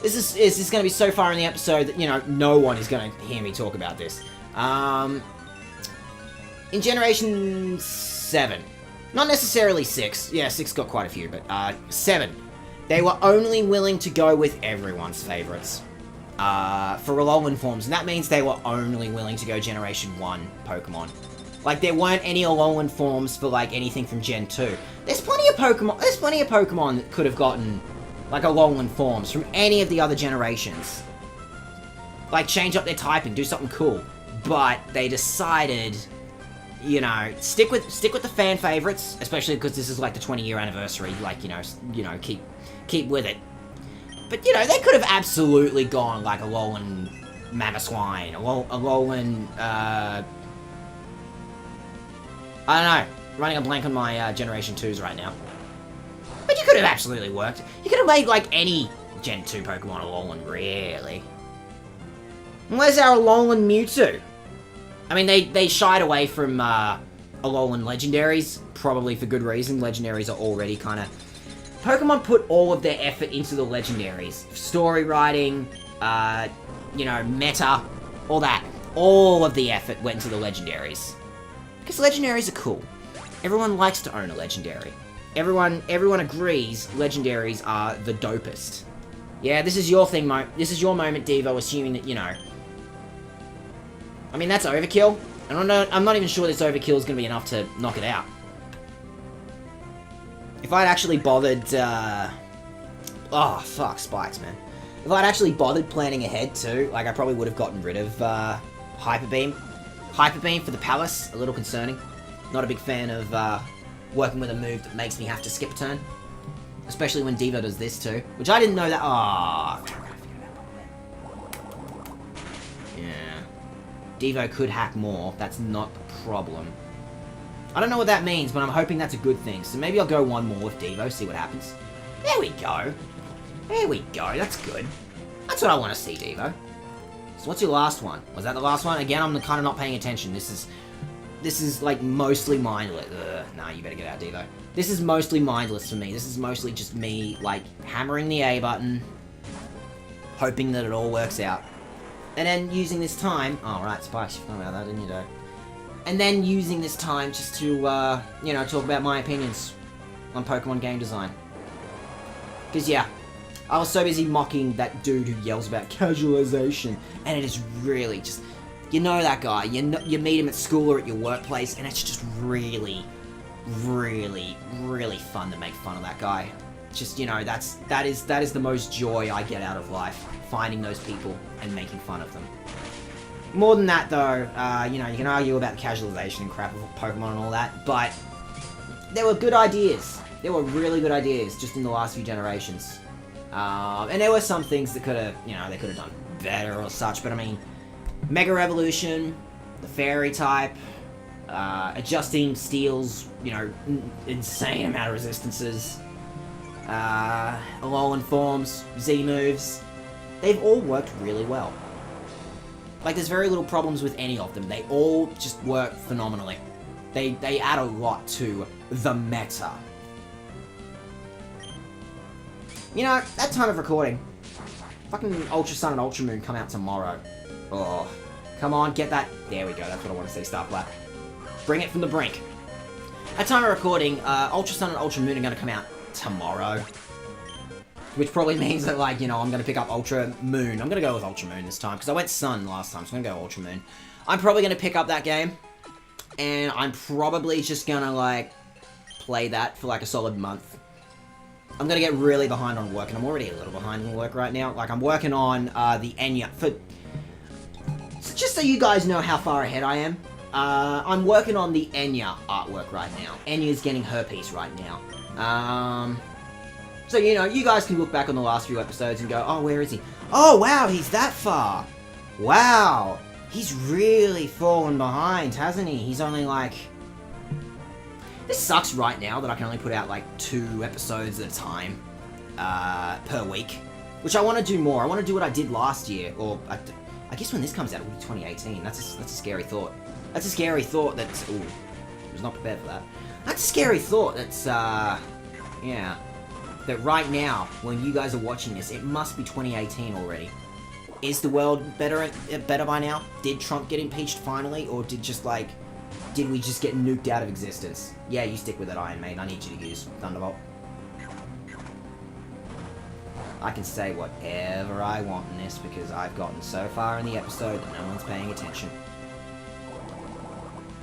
This is going to be so far in the episode that, you know, no one is going to hear me talk about this. In Generation 7, not necessarily 6, yeah, 6 got quite a few, but 7, they were only willing to go with everyone's favourites for Alolan forms, and that means they were only willing to go Generation 1 Pokemon. Like, there weren't any Alolan forms for, like, anything from Gen 2. There's plenty of Pokemon that could have gotten... like Alolan forms from any of the other generations. Like, change up their typing, do something cool. But they decided, you know, stick with the fan favorites, especially because this is like the 20-year anniversary. Like, you know, keep with it. But you know, they could have absolutely gone like Alolan Mamoswine, Alolan. I don't know. Running a blank on my Generation 2s right now. But you could have absolutely worked. You could have made, like, any Gen 2 Pokemon Alolan, really. Where's our Alolan Mewtwo? I mean, they shied away from Alolan Legendaries, probably for good reason. Legendaries are already kind of... Pokemon put all of their effort into the Legendaries. Story writing, you know, meta, all that. All of the effort went into the Legendaries. Because Legendaries are cool. Everyone likes to own a Legendary. Everyone agrees Legendaries are the dopest. Yeah, this is your thing, this is your moment, Devo, assuming that, you know... I mean, that's overkill. And I'm not even sure this overkill is going to be enough to knock it out. If I'd actually bothered, oh, fuck, spikes, man. If I'd actually bothered planning ahead, too, like, I probably would have gotten rid of, Hyper Beam. Hyper Beam for the Palace, a little concerning. Not a big fan of, working with a move that makes me have to skip a turn. Especially when Devo does this too. Which I didn't know that... Oh, yeah. Devo could hack more. That's not the problem. I don't know what that means, but I'm hoping that's a good thing. So maybe I'll go one more with Devo, see what happens. There we go. There we go. That's good. That's what I want to see, Devo. So what's your last one? Was that the last one? Again, I'm kind of not paying attention. This is like mostly mindless. Nah, you better get out, Devo. This is mostly mindless for me. This is mostly just me, like, hammering the A button, hoping that it all works out. And then using this time... Oh, right, Spikes, you forgot about that, didn't you, though? And then using this time just to, you know, talk about my opinions on Pokemon game design. Because, yeah, I was so busy mocking that dude who yells about casualization, and it is really just... You know that guy. You meet him at school or at your workplace, and it's just really, really, really fun to make fun of that guy. Just, you know, that is the most joy I get out of life, finding those people and making fun of them. More than that, though, you know, you can argue about the casualization and crap of Pokemon and all that, but there were good ideas. There were really good ideas just in the last few generations. And there were some things that could have, you know, they could have done better or such, but I mean, Mega Evolution, the Fairy type, adjusting Steel's, you know, insane amount of resistances, Alolan forms, Z moves, they've all worked really well. Like, there's very little problems with any of them. They all just work phenomenally. They add a lot to the meta. You know, that time of recording, fucking Ultra Sun and Ultra Moon come out tomorrow. Oh, come on, get that. There we go, that's what I want to say, Star Flat. Bring it from the brink. At time of recording, Ultra Sun and Ultra Moon are going to come out tomorrow. Which probably means that, like, you know, I'm going to pick up Ultra Moon. I'm going to go with Ultra Moon this time, because I went Sun last time, so I'm going to go Ultra Moon. I'm probably going to pick up that game, and I'm probably just going to, like, play that for, like, a solid month. I'm going to get really behind on work, and I'm already a little behind on work right now. Like, I'm working on the Enya. Just so you guys know how far ahead I am, I'm working on the Enya artwork right now. Enya's getting her piece right now. So, you know, you guys can look back on the last few episodes and go, oh, where is he? Oh, wow, he's that far. Wow. He's really fallen behind, hasn't he? He's only like... This sucks right now that I can only put out like 2 episodes at a time per week. Which I want to do more. I want to do what I did last year. Or, I guess when this comes out, it will be 2018. That's a scary thought. That's a scary thought that's... Ooh, I was not prepared for that. That's a scary thought that's, yeah. That right now, when you guys are watching this, it must be 2018 already. Is the world better by now? Did Trump get impeached finally? Or did we just get nuked out of existence? Yeah, you stick with it, Iron Maiden. I need you to use Thunderbolt. I can say whatever I want in this because I've gotten so far in the episode that no one's paying attention.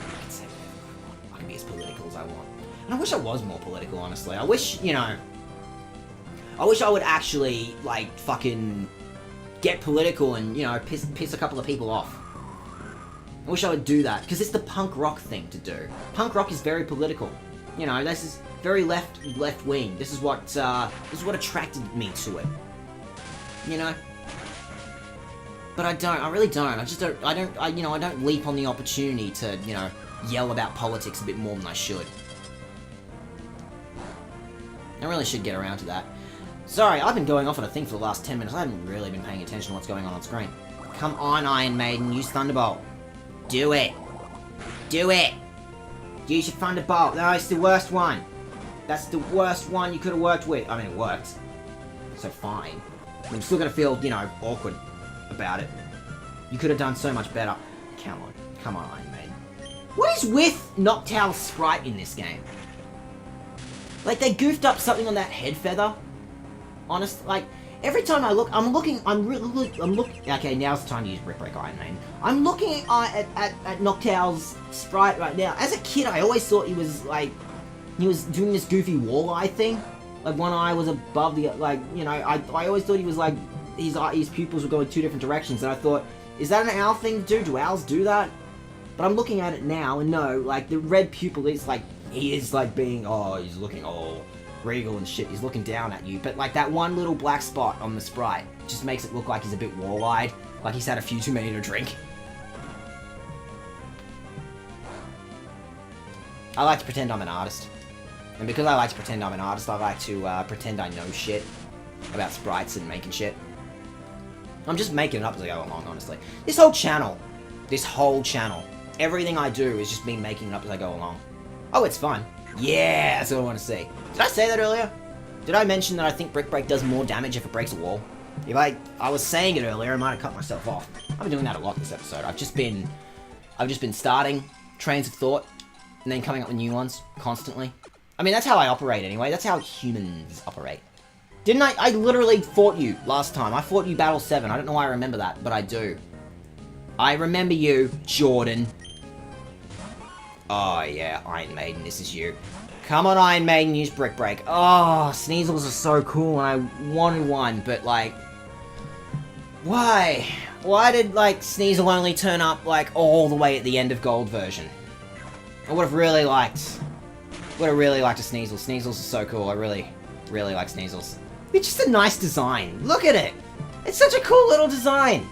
I can say whatever I want. I can be as political as I want. And I wish I was more political, honestly. I wish, you know... I wish I would actually, like, fucking get political and, you know, piss a couple of people off. I wish I would do that, because it's the punk rock thing to do. Punk rock is very political. You know, this is very left wing. This is what attracted me to it. You know? But I really don't. I don't leap on the opportunity to, you know, yell about politics a bit more than I should. I really should get around to that. Sorry, I've been going off on a thing for the last 10 minutes. I haven't really been paying attention to what's going on screen. Come on, Iron Maiden, use Thunderbolt. Do it. Do it. Use your Thunderbolt. No, it's the worst one. That's the worst one you could have worked with. I mean, it worked. So fine. I'm still going to feel, you know, awkward about it. You could have done so much better. Come on. Come on, Iron Maiden. What is with Noctowl's sprite in this game? Like, they goofed up something on that head feather. Honest, like, every time I look, I'm looking, okay, now's the time to use Brick Break Iron Maiden. I'm looking at Noctowl's sprite right now. As a kid, I always thought he was, like, he was doing this goofy wall-eye thing. Like, one eye was above the, like, you know, I always thought he was, like, his pupils were going 2 different directions, and I thought, is that an owl thing to do? Do owls do that? But I'm looking at it now, and no, like, the red pupil is, like, he is, like, being, oh, he's looking, oh... regal and shit, he's looking down at you, but like that one little black spot on the sprite just makes it look like he's a bit wall-eyed, like he's had a few too many to drink. I like to pretend I'm an artist, and because I like to pretend I'm an artist, I like to pretend I know shit about sprites and making shit. I'm just making it up as I go along, honestly. This whole channel, everything I do is just me making it up as I go along. Oh, it's fun. Yeah, that's what I want to see. Did I say that earlier? Did I mention that I think Brick Break does more damage if it breaks a wall? If I was saying it earlier, I might have cut myself off. I've been doing that a lot this episode. I've just been starting trains of thought and then coming up with new ones constantly. I mean, that's how I operate anyway. That's how humans operate. Didn't I literally fought you last time. I fought you Battle 7. I don't know why I remember that, but I do. I remember you, Jordan. Oh, yeah, Iron Maiden, this is you. Come on, Iron Maiden, use Brick Break. Oh, Sneasels are so cool, and I wanted one, but, like... Why? Why did, like, Sneasel only turn up, like, all the way at the end of Gold version? I would have really liked... Would have really liked a Sneasel. Sneasels are so cool, I really like Sneasels. It's just a nice design. Look at it! It's such a cool little design!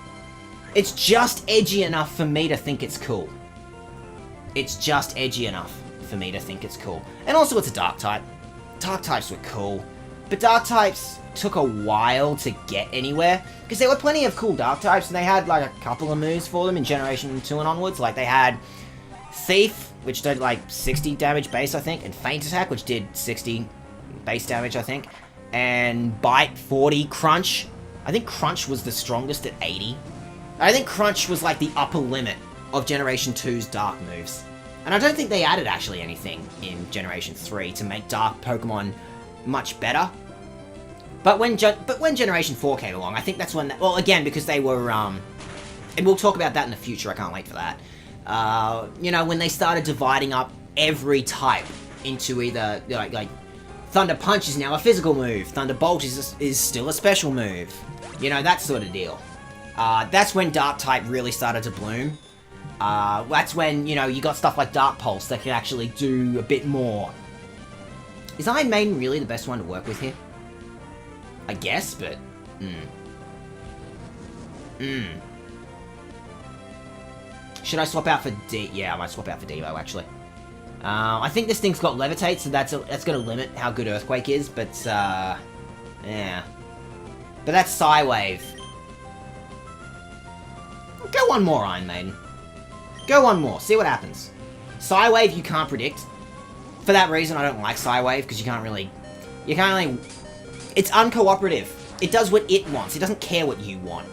It's just edgy enough for me to think it's cool. It's just edgy enough for me to think it's cool. And also it's a Dark type. Dark types were cool. But Dark types took a while to get anywhere. Because there were plenty of cool Dark types, and they had like a couple of moves for them in Generation 2 and onwards. Like they had Thief, which did like 60 damage base, I think. And Feint Attack, which did 60 base damage, I think. And Bite, 40. Crunch. I think Crunch was the strongest at 80. I think Crunch was like the upper limit of Generation 2's Dark moves. And I don't think they added actually anything in Generation 3 to make Dark Pokemon much better. But when Generation 4 came along, I think that's when... well, again, because they were... and we'll talk about that in the future, I can't wait for that. You know, when they started dividing up every type into either... like Thunder Punch is now a physical move. Thunderbolt is still a special move. You know, that sort of deal. That's when Dark type really started to bloom. That's when, you know, you got stuff like Dark Pulse that can actually do a bit more. Is Iron Maiden really the best one to work with here? I guess, but... Should I swap out for D? Yeah, I might swap out for Devo, actually. I think this thing's got Levitate, so that's going to limit how good Earthquake is, but, yeah. But that's Psywave. Go one more, Iron Maiden. Go one more, see what happens. Psywave you can't predict. For that reason, I don't like Psywave, because you can't really... It's uncooperative. It does what it wants. It doesn't care what you want.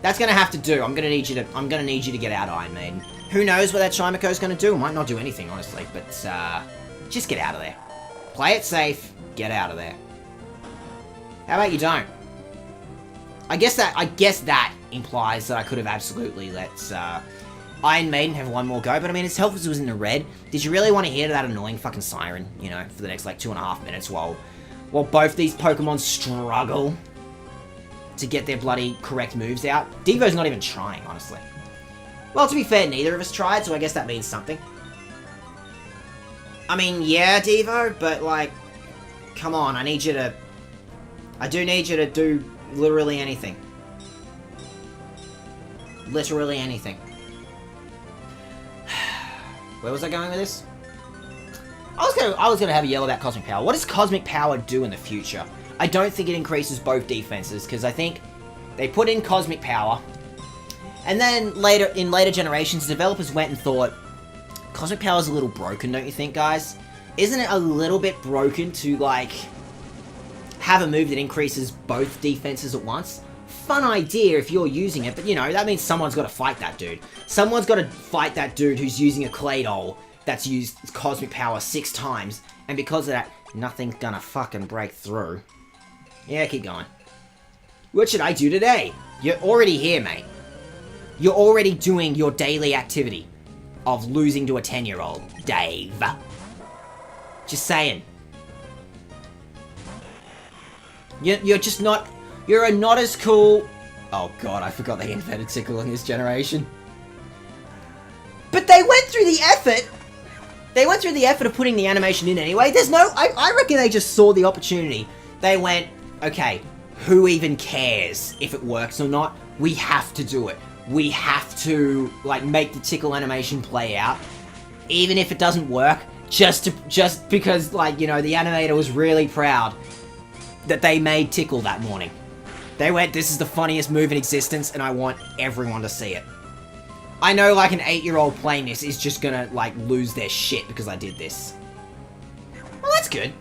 That's gonna have to do. I'm gonna need you to get out, Iron Maiden. Who knows what that Shimako's gonna do? It might not do anything, honestly, but just get out of there. Play it safe. Get out of there. How about you don't? I guess that implies that I could have absolutely let Iron Maiden have one more go, but I mean, his health was in the red. Did you really want to hear that annoying fucking siren, you know, for the next, like, 2.5 minutes while both these Pokemon struggle to get their bloody correct moves out? Devo's not even trying, honestly. Well, to be fair, neither of us tried, so I guess that means something. I mean, yeah, Devo, but, like, come on, I do need you to do literally anything. Literally anything. Where was I going with this? I was gonna have a yell about Cosmic Power. What does Cosmic Power do in the future? I don't think it increases both defenses, because I think they put in Cosmic Power, and then in later generations, developers went and thought, Cosmic Power is a little broken, don't you think, guys? Isn't it a little bit broken to, like, have a move that increases both defenses at once? Fun idea if you're using it, but, you know, that means someone's got to fight that dude. Someone's got to fight that dude who's using a Claydol that's used Cosmic Power 6 times, and because of that, nothing's gonna fucking break through. Yeah, keep going. What should I do today? You're already here, mate. You're already doing your daily activity of losing to a 10-year-old, Dave. Just saying. You're just not... You're not as cool... Oh god, I forgot they invented Tickle in this generation. But they went through the effort! They went through the effort of putting the animation in anyway. There's no... I reckon they just saw the opportunity. They went, okay, who even cares if it works or not? We have to do it. We have to, like, make the Tickle animation play out. Even if it doesn't work, just because, like, you know, the animator was really proud that they made Tickle that morning. They went, this is the funniest move in existence, and I want everyone to see it. I know, like, an 8-year-old playing this is just gonna, like, lose their shit because I did this. Well, that's good.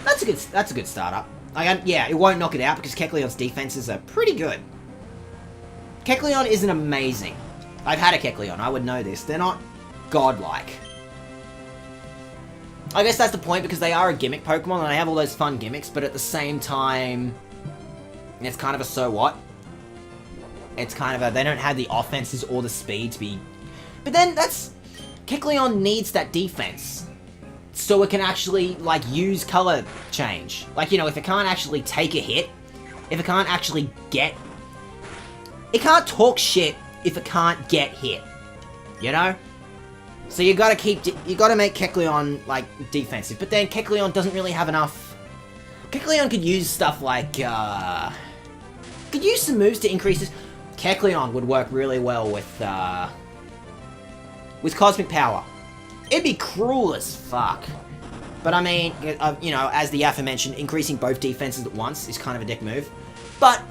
That's a good startup. Yeah, it won't knock it out because Kecleon's defenses are pretty good. Kecleon isn't amazing. I've had a Kecleon, I would know this. They're not godlike. I guess that's the point, because they are a gimmick Pokemon and they have all those fun gimmicks, but at the same time, it's kind of a so what. It's kind of they don't have the offenses or the speed to be... But then Kecleon needs that defense. So it can actually, like, use color change. Like, you know, if it can't actually take a hit, if it can't actually get... It can't talk shit if it can't get hit. You know? So you gotta make Kecleon, like, defensive. But then Kecleon doesn't really have enough... Kecleon could use stuff like, could use some moves to increase this. Kecleon would work really well with Cosmic Power. It'd be cruel as fuck. But I mean, you know, as the aforementioned, increasing both defenses at once is kind of a dick move. But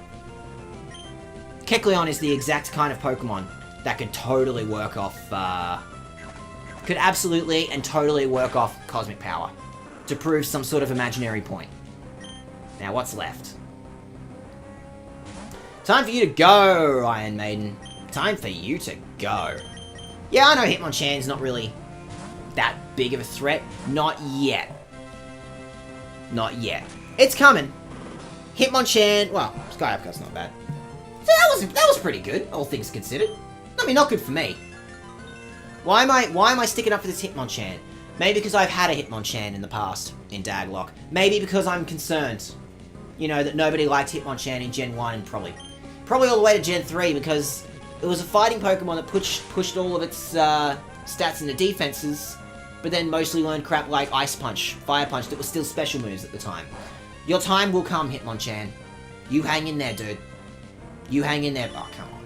Kecleon is the exact kind of Pokemon that could totally work off, could absolutely and totally work off Cosmic Power to prove some sort of imaginary point. Now, what's left? Time for you to go, Iron Maiden. Time for you to go. Yeah, I know Hitmonchan's not really that big of a threat. Not yet. Not yet. It's coming. Hitmonchan, well, Sky Uppercut's not bad. So that was pretty good, all things considered. I mean, not good for me. Why am I sticking up for this Hitmonchan? Maybe because I've had a Hitmonchan in the past in Daglocke. Maybe because I'm concerned, you know, that nobody liked Hitmonchan in Gen 1 and probably all the way to Gen 3 because it was a fighting Pokemon that pushed all of its stats into defenses, but then mostly learned crap like Ice Punch, Fire Punch that was still special moves at the time. Your time will come, Hitmonchan. You hang in there, dude. You hang in there. Oh, come on.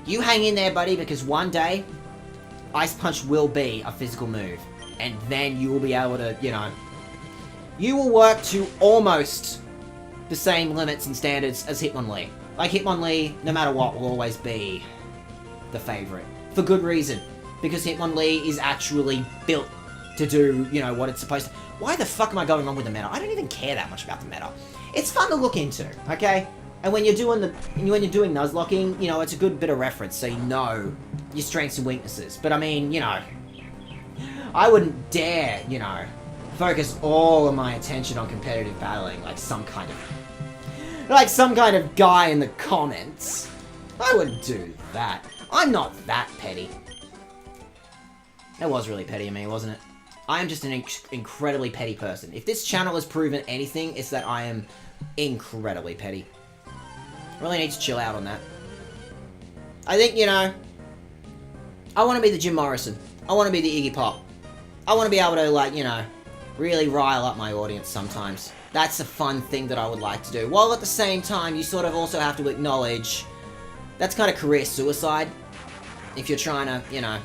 You hang in there, buddy, because one day, Ice Punch will be a physical move. And then you will be able to, you know... You will work to almost the same limits and standards as Hitmonlee. Like, Hitmonlee, no matter what, will always be the favourite. For good reason. Because Hitmonlee is actually built to do, you know, what it's supposed to... Why the fuck am I going on with the meta? I don't even care that much about the meta. It's fun to look into, okay? And when you're doing Nuzlocking, you know, it's a good bit of reference, so you know your strengths and weaknesses. But I mean, you know, I wouldn't dare, you know, focus all of my attention on competitive battling like some kind of guy in the comments. I wouldn't do that. I'm not that petty. That was really petty of me, wasn't it? I am just an incredibly petty person. If this channel has proven anything, it's that I am incredibly petty. I really need to chill out on that. I think, you know, I want to be the Jim Morrison. I want to be the Iggy Pop. I want to be able to, like, you know, really rile up my audience sometimes. That's a fun thing that I would like to do. While at the same time, you sort of also have to acknowledge that's kind of career suicide. If you're trying to, you know,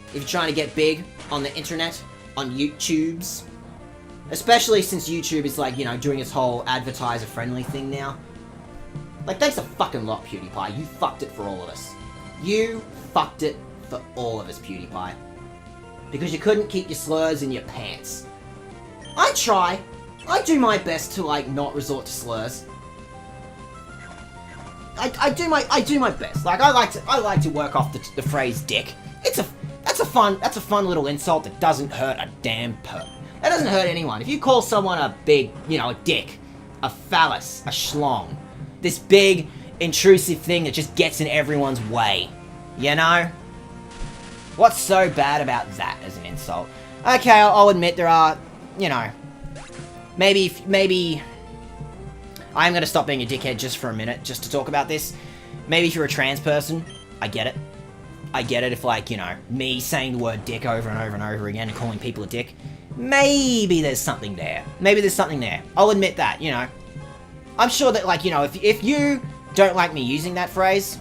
if you're trying to get big on the internet, on YouTubes. Especially since YouTube is, like, you know, doing its whole advertiser-friendly thing now. Like, thanks a fucking lot, PewDiePie. You fucked it for all of us. You fucked it for all of us, PewDiePie. Because you couldn't keep your slurs in your pants. I try. I do my best to, like, not resort to slurs. I do my best. Like, I like to work off the phrase dick. That's a fun little insult that doesn't hurt a damn perp. That doesn't hurt anyone. If you call someone a big, you know, a dick, a phallus, a schlong, this big, intrusive thing that just gets in everyone's way, you know? What's so bad about that as an insult? Okay, I'll admit there are, you know, maybe I'm gonna stop being a dickhead just for a minute, just to talk about this. Maybe if you're a trans person, I get it. I get it if, like, you know, me saying the word dick over and over and over again and calling people a dick. Maybe there's something there. Maybe there's something there. I'll admit that, you know. I'm sure that, like, you know, if you don't like me using that phrase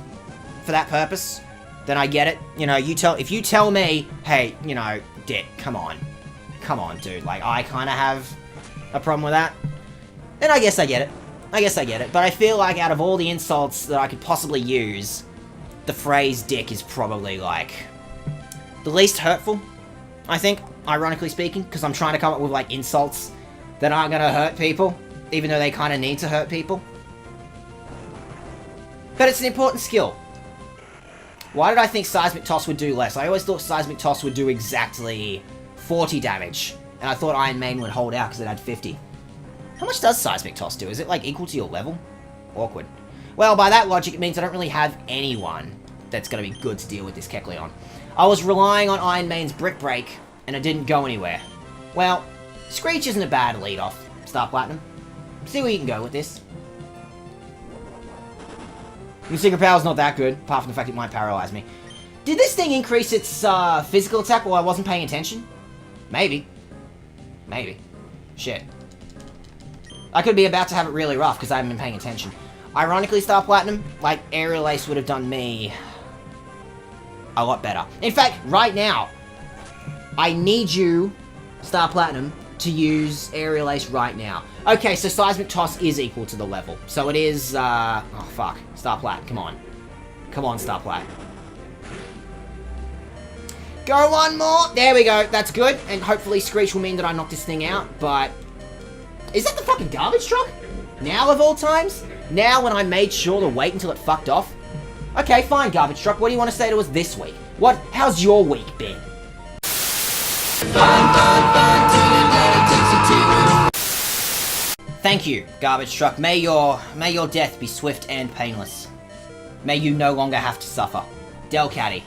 for that purpose, then I get it. You know, if you tell me, hey, you know, dick, come on, dude, like, I kind of have a problem with that, then I guess I get it. But I feel like out of all the insults that I could possibly use, the phrase dick is probably, like, the least hurtful, I think, ironically speaking, because I'm trying to come up with, like, insults that aren't gonna hurt people, even though they kind of need to hurt people. But it's an important skill. Why did I think Seismic Toss would do less? I always thought Seismic Toss would do exactly 40 damage, and I thought Iron Maiden would hold out because it had 50. How much does Seismic Toss do? Is it, like, equal to your level? Awkward. Well, by that logic, it means I don't really have anyone that's going to be good to deal with this Kecleon. I was relying on Iron Man's Brick Break, and it didn't go anywhere. Well, Screech isn't a bad lead-off, Star Platinum. See where you can go with this. Your secret power's not that good, apart from the fact it might paralyze me. Did this thing increase its physical attack while I wasn't paying attention? Maybe. Maybe. Shit. I could be about to have it really rough because I haven't been paying attention. Ironically, Star Platinum, like, Aerial Ace would have done me a lot better. In fact, right now, I need you, Star Platinum, to use Aerial Ace right now. Okay, so Seismic Toss is equal to the level. So it is, oh, fuck. Star Plat, come on. Come on, Star Plat. Go one more! There we go, that's good. And hopefully Screech will mean that I knock this thing out, but... Is that the fucking garbage truck? Now of all times? Now when I made sure to wait until it fucked off? Okay, fine, garbage truck. What do you want to say to us this week? How's your week been? Thank you, garbage truck. May your death be swift and painless. May you no longer have to suffer. Delcatty.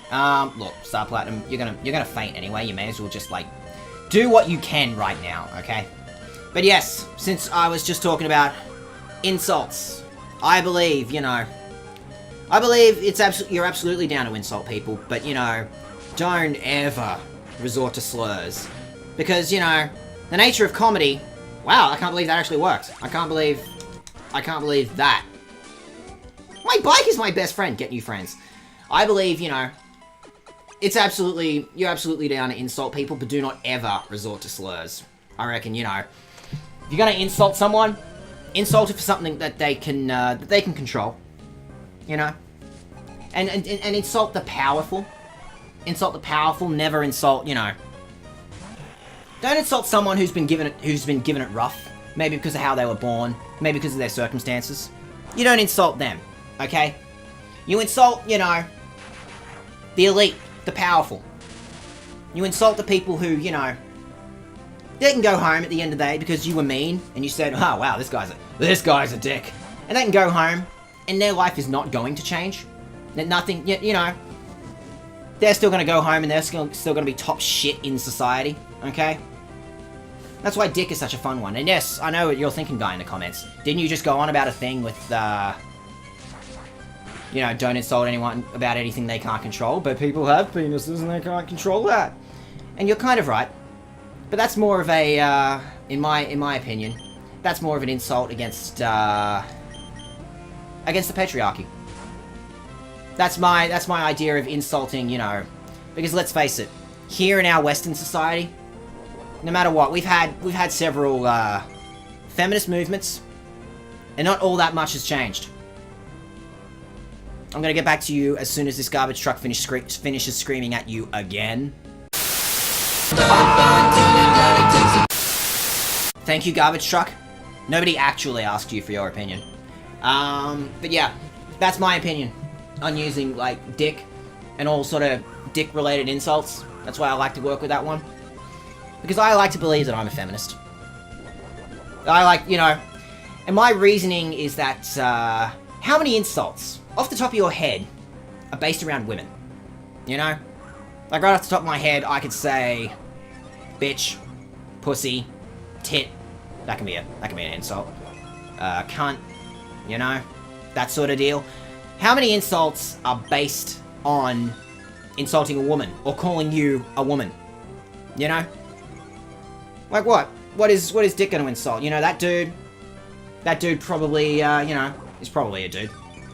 Look, Star Platinum, you're gonna faint anyway. You may as well just, like, do what you can right now, okay? But yes, since I was just talking about insults, I believe, you know, I believe you're absolutely down to insult people, but, you know, don't ever resort to slurs. Because, you know, the nature of comedy, wow, I can't believe that actually works. I can't believe that. My bike is my best friend, get new friends. I believe, you know, you're absolutely down to insult people, but do not ever resort to slurs. I reckon, you know, if you're gonna insult someone, insult it for something that they can control. You know? And insult the powerful. Insult the powerful, never insult, you know. Don't insult someone who's been given it rough. Maybe because of how they were born, maybe because of their circumstances. You don't insult them, okay? You insult, you know, the elite, the powerful. You insult the people who, you know, they can go home at the end of the day because you were mean and you said, oh wow, this guy's a dick. And they can go home and their life is not going to change. That nothing, you know, they're still going to go home and they're still going to be top shit in society, okay? That's why dick is such a fun one. And yes, I know what you're thinking, guy in the comments. Didn't you just go on about a thing with, you know, don't insult anyone about anything they can't control, but people have penises and they can't control that. And you're kind of right. But that's more of a, in my opinion, that's more of an insult against the patriarchy. That's my idea of insulting, you know, because let's face it, here in our Western society, no matter what, we've had several feminist movements, and not all that much has changed. I'm gonna get back to you as soon as this garbage truck finishes screaming at you again. Thank you, garbage truck. Nobody actually asked you for your opinion. But yeah, that's my opinion on using, like, dick and all sort of dick-related insults. That's why I like to work with that one. Because I like to believe that I'm a feminist. I like, you know, and my reasoning is that, how many insults, off the top of your head, are based around women? You know? Like, right off the top of my head, I could say, bitch, pussy, tit. That can be an insult. Cunt, you know? That sort of deal. How many insults are based on insulting a woman, or calling you a woman? You know? Like what? What is Dick gonna insult? You know, that dude probably, you know, is probably a dude.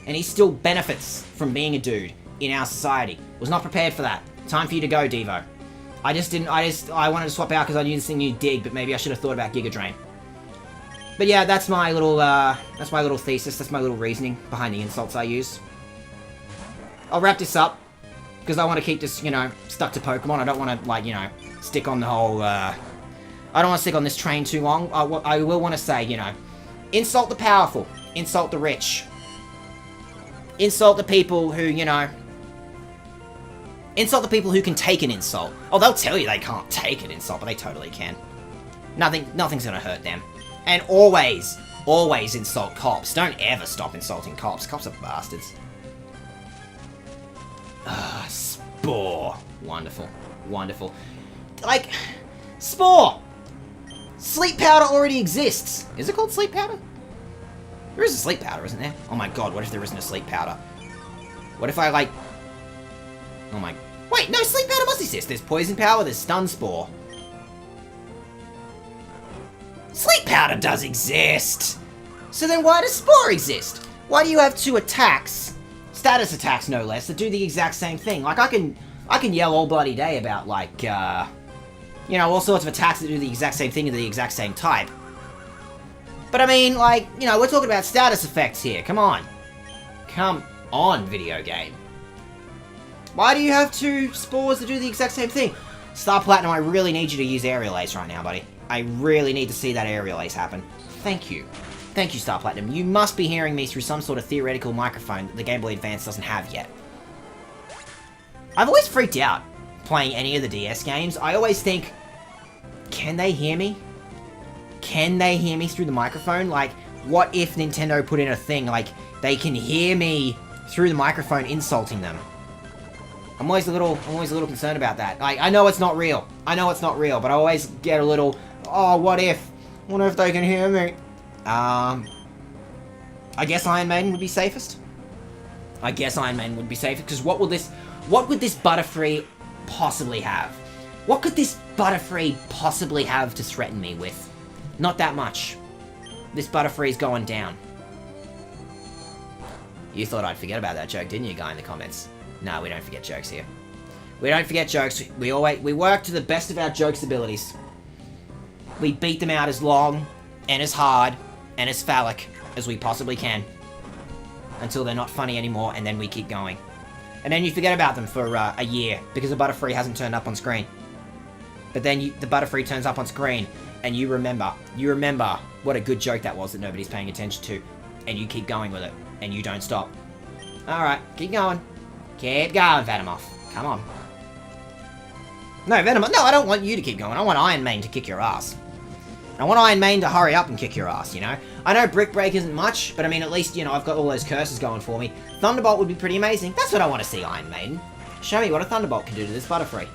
And he still benefits from being a dude in our society. Was not prepared for that. Time for you to go, Devo. I wanted to swap out because I knew this thing you dig, but maybe I should have thought about Giga Drain. But yeah, that's my little thesis, that's my little reasoning behind the insults I use. I'll wrap this up, because I want to keep this, you know, stuck to Pokemon. I don't want to, like, you know, stick on the whole, I don't want to stick on this train too long. I will want to say, you know, insult the powerful, insult the rich. Insult the people who, you know, insult the people who can take an insult. Oh, they'll tell you they can't take an insult, but they totally can. Nothing's gonna hurt them. And always, Always insult cops. Don't ever stop insulting cops. Cops are bastards. Ah, Spore. Wonderful. Wonderful. Like, Spore! Sleep powder already exists. Is it called sleep powder? There is a sleep powder, isn't there? Oh my god, what if there isn't a sleep powder? What if I, like... Oh my... Wait, no, sleep powder must exist. There's poison powder, there's stun spore. Sleep powder does exist! So then why does spore exist? Why do you have 2 attacks, status attacks no less, that do the exact same thing? Like, I can yell all bloody day about, like, you know, all sorts of attacks that do the exact same thing and the exact same type. But I mean, like, you know, we're talking about status effects here. Come on. Come on, video game. Why do you have 2 spores that do the exact same thing? Star Platinum, I really need you to use Aerial Ace right now, buddy. I really need to see that Aerial Ace happen. Thank you. Thank you, Star Platinum. You must be hearing me through some sort of theoretical microphone that the Game Boy Advance doesn't have yet. I've always freaked out playing any of the DS games. I always think, can they hear me? Can they hear me through the microphone? Like, what if Nintendo put in a thing, like, they can hear me through the microphone insulting them? I'm always a little concerned about that. Like, I know it's not real. I know it's not real, but I always get a little, oh, what if? What if they can hear me? I guess Iron Maiden would be safest. I guess Iron Maiden would be safest, because what would this Butterfree possibly have? What could this Butterfree possibly have to threaten me with? Not that much. This Butterfree's going down. You thought I'd forget about that joke, didn't you, guy in the comments? No, we don't forget jokes here. We don't forget jokes. We work to the best of our jokes' abilities. We beat them out as long, and as hard, and as phallic as we possibly can. Until they're not funny anymore, and then we keep going. And then you forget about them for a year, because the Butterfree hasn't turned up on screen. But then the Butterfree turns up on screen, and you remember what a good joke that was that nobody's paying attention to. And you keep going with it, and you don't stop. Alright, keep going. Keep going, Venomoth. Come on. No, Venomoth, no, I don't want you to keep going. I want Iron Maiden to kick your ass. I want Iron Maiden to hurry up and kick your ass, you know? I know Brick Break isn't much, but I mean, at least, you know, I've got all those curses going for me. Thunderbolt would be pretty amazing. That's what I want to see, Iron Maiden. Show me what a Thunderbolt can do to this Butterfree.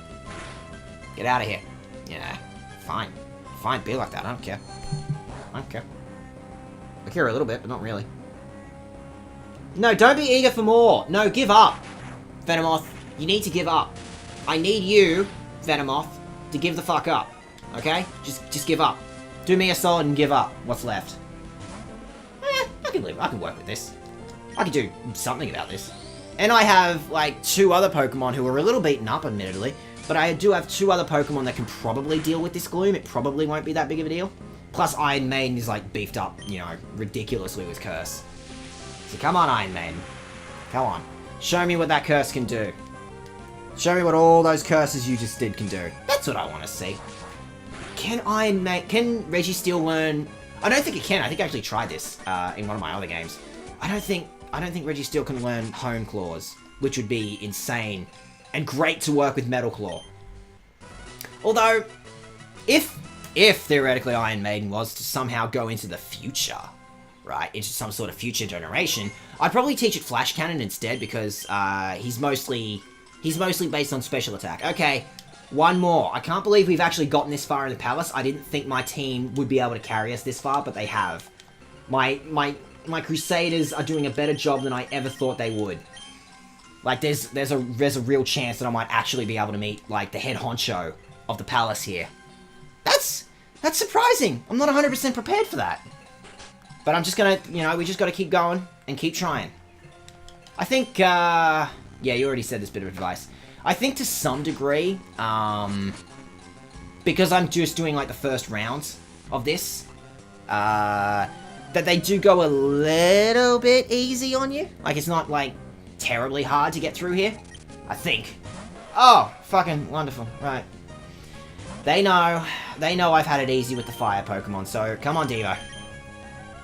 Get out of here. Yeah, fine. Fine, be like that. I don't care. I don't care. I care a little bit, but not really. No, don't be eager for more. No, give up. Venomoth, you need to give up. I need you, Venomoth, to give the fuck up. Okay? Just give up. Do me a solid and give up what's left. I can live. I can work with this. I can do something about this. And I have, like, 2 other Pokemon who are a little beaten up, admittedly. But I do have 2 other Pokemon that can probably deal with this gloom. It probably won't be that big of a deal. Plus, Iron Maiden is, like, beefed up, you know, ridiculously with Curse. So come on, Iron Maiden. Come on. Show me what that curse can do. Show me what all those curses you just did can do. That's what I want to see. Can Registeel learn... I don't think it can. I think I actually tried this in one of my other games. I don't think Registeel can learn Hone Claws, which would be insane and great to work with Metal Claw. Although, if theoretically Iron Maiden was to somehow go into the future, right, into some sort of future generation, I'd probably teach it Flash Cannon instead, because he's mostly based on special attack. Okay, one more. I can't believe we've actually gotten this far in the palace. I didn't think my team would be able to carry us this far, but they have. My Crusaders are doing a better job than I ever thought they would. Like, there's a real chance that I might actually be able to meet, like, the head honcho of the palace here. That's surprising. I'm not 100% prepared for that. But I'm just gonna, you know, we just gotta keep going and keep trying. I think, yeah, you already said this bit of advice. I think to some degree, because I'm just doing, like, the first round of this, that they do go a little bit easy on you. Like, it's not, like, terribly hard to get through here. I think. Oh, fucking wonderful. Right. They know I've had it easy with the fire Pokemon, so come on, Devo.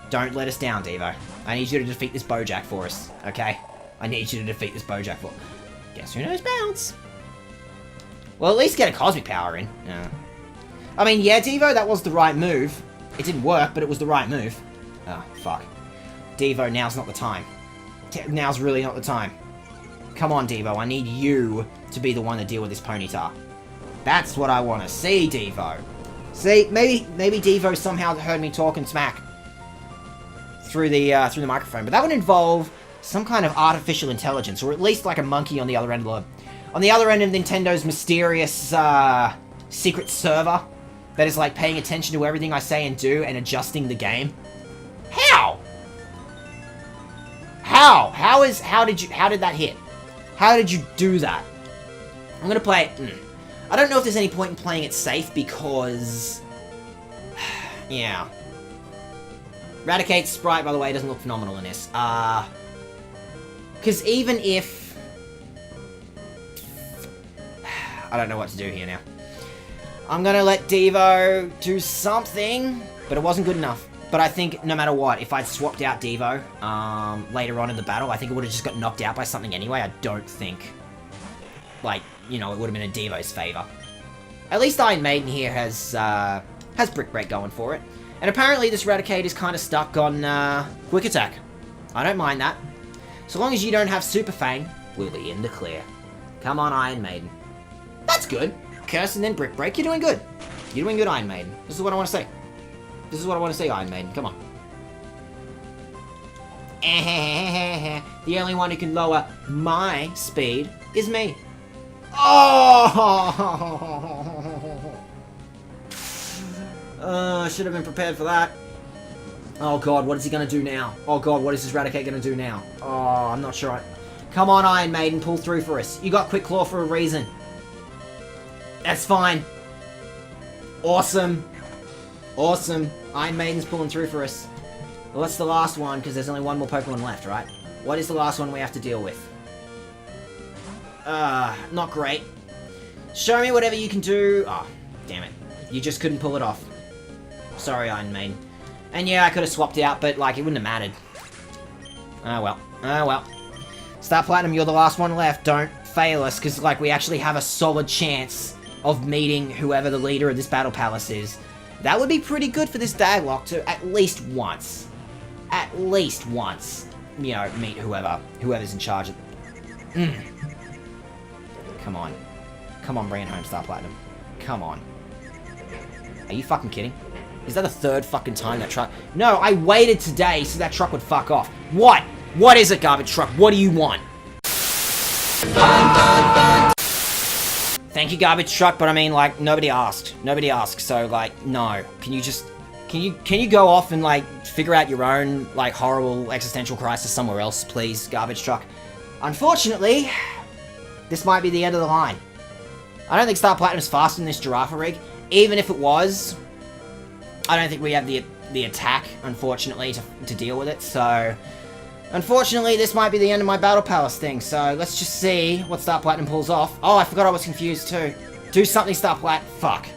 Don't let us down, Devo. I need you to defeat this Bojack for us, okay? I need you to defeat this Bojack for... Guess who knows bounce? Well, at least get a Cosmic Power in. Yeah. I mean, yeah, Devo, that was the right move. It didn't work, but it was the right move. Oh, fuck. Devo, now's not the time. Now's really not the time. Come on, Devo, I need you to be the one to deal with this Ponyta. That's what I want to see, Devo. See, maybe Devo somehow heard me talking smack through the microphone, but that would involve some kind of artificial intelligence, or at least like a monkey on the other end of Nintendo's mysterious secret server that is like paying attention to everything I say and do and adjusting the game. How? How did that hit? How did you do that? I'm gonna play it. I don't know if there's any point in playing it safe because, yeah. Raticate's sprite, by the way, doesn't look phenomenal in this. Because even if... I don't know what to do here now. I'm gonna let Devo do something, but it wasn't good enough. But I think, no matter what, if I'd swapped out Devo later on in the battle, I think it would have just got knocked out by something anyway. I don't think, like, you know, it would have been in Devo's favor. At least Iron Maiden here has Brick Break going for it. And apparently this Raticate is kind of stuck on Quick Attack. I don't mind that. So long as you don't have Super Fang, we'll be in the clear. Come on, Iron Maiden. That's good. Curse and then Brick Break. You're doing good. You're doing good, Iron Maiden. This is what I want to say. This is what I want to say, Iron Maiden. Come on. The only one who can lower my speed is me. Oh! Should have been prepared for that. Oh god, what is he going to do now? Oh god, what is this Raticate going to do now? Oh, I'm not sure. Come on, Iron Maiden, pull through for us. You got Quick Claw for a reason. That's fine. Awesome. Awesome. Iron Maiden's pulling through for us. Well, what's the last one? Because there's only one more Pokemon left, right? What is the last one we have to deal with? Not great. Show me whatever you can do. Oh, damn it. You just couldn't pull it off. Sorry, Iron Maiden. And yeah, I could have swapped out, but, like, it wouldn't have mattered. Oh, well. Oh, well. Star Platinum, you're the last one left. Don't fail us, because, like, we actually have a solid chance of meeting whoever the leader of this Battle Palace is. That would be pretty good for this Daglocke to at least once, you know, meet whoever's in charge of... Come on. Come on, bring it home, Star Platinum. Come on. Are you fucking kidding? Is that the third fucking time that truck... No, I waited today so that truck would fuck off. What? What is it, garbage truck? What do you want? Thank you, garbage truck, but I mean, like, nobody asked. Nobody asked, so, like, no. Can you just... Can you go off and, like, figure out your own, like, horrible existential crisis somewhere else, please, garbage truck? Unfortunately, this might be the end of the line. I don't think Star Platinum's faster than this Giraffe rig. Even if it was, I don't think we have the attack, unfortunately, to deal with it, so... Unfortunately, this might be the end of my Battle Palace thing, so let's just see what Star Platinum pulls off. Oh, I forgot I was confused too. Do something, Star Plat. Fuck.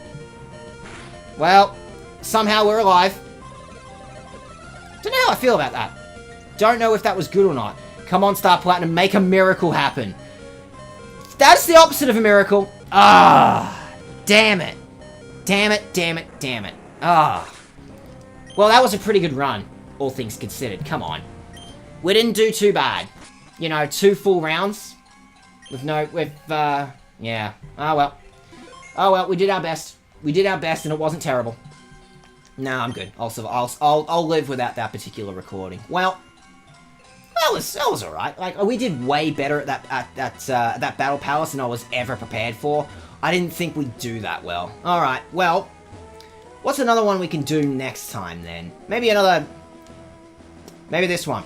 Well, somehow we're alive. Don't know how I feel about that. Don't know if that was good or not. Come on, Star Platinum, make a miracle happen. That's the opposite of a miracle. Ah, damn it. Damn it, damn it, damn it. Ah. Well, that was a pretty good run, all things considered. Come on. We didn't do too bad. You know, 2 full rounds. Yeah. Oh well. Oh well, we did our best. We did our best and it wasn't terrible. No, I'm good. I'll live without that particular recording. Well, that was alright. Like, we did way better at that Battle Palace than I was ever prepared for. I didn't think we'd do that well. Alright, well, what's another one we can do next time then? Maybe this one.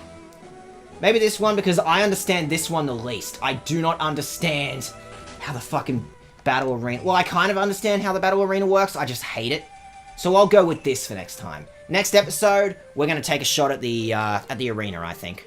Maybe this one, because I understand this one the least. I do not understand how the fucking battle arena... Well, I kind of understand how the battle arena works, I just hate it. So I'll go with this for next time. Next episode, we're going to take a shot at the arena, I think.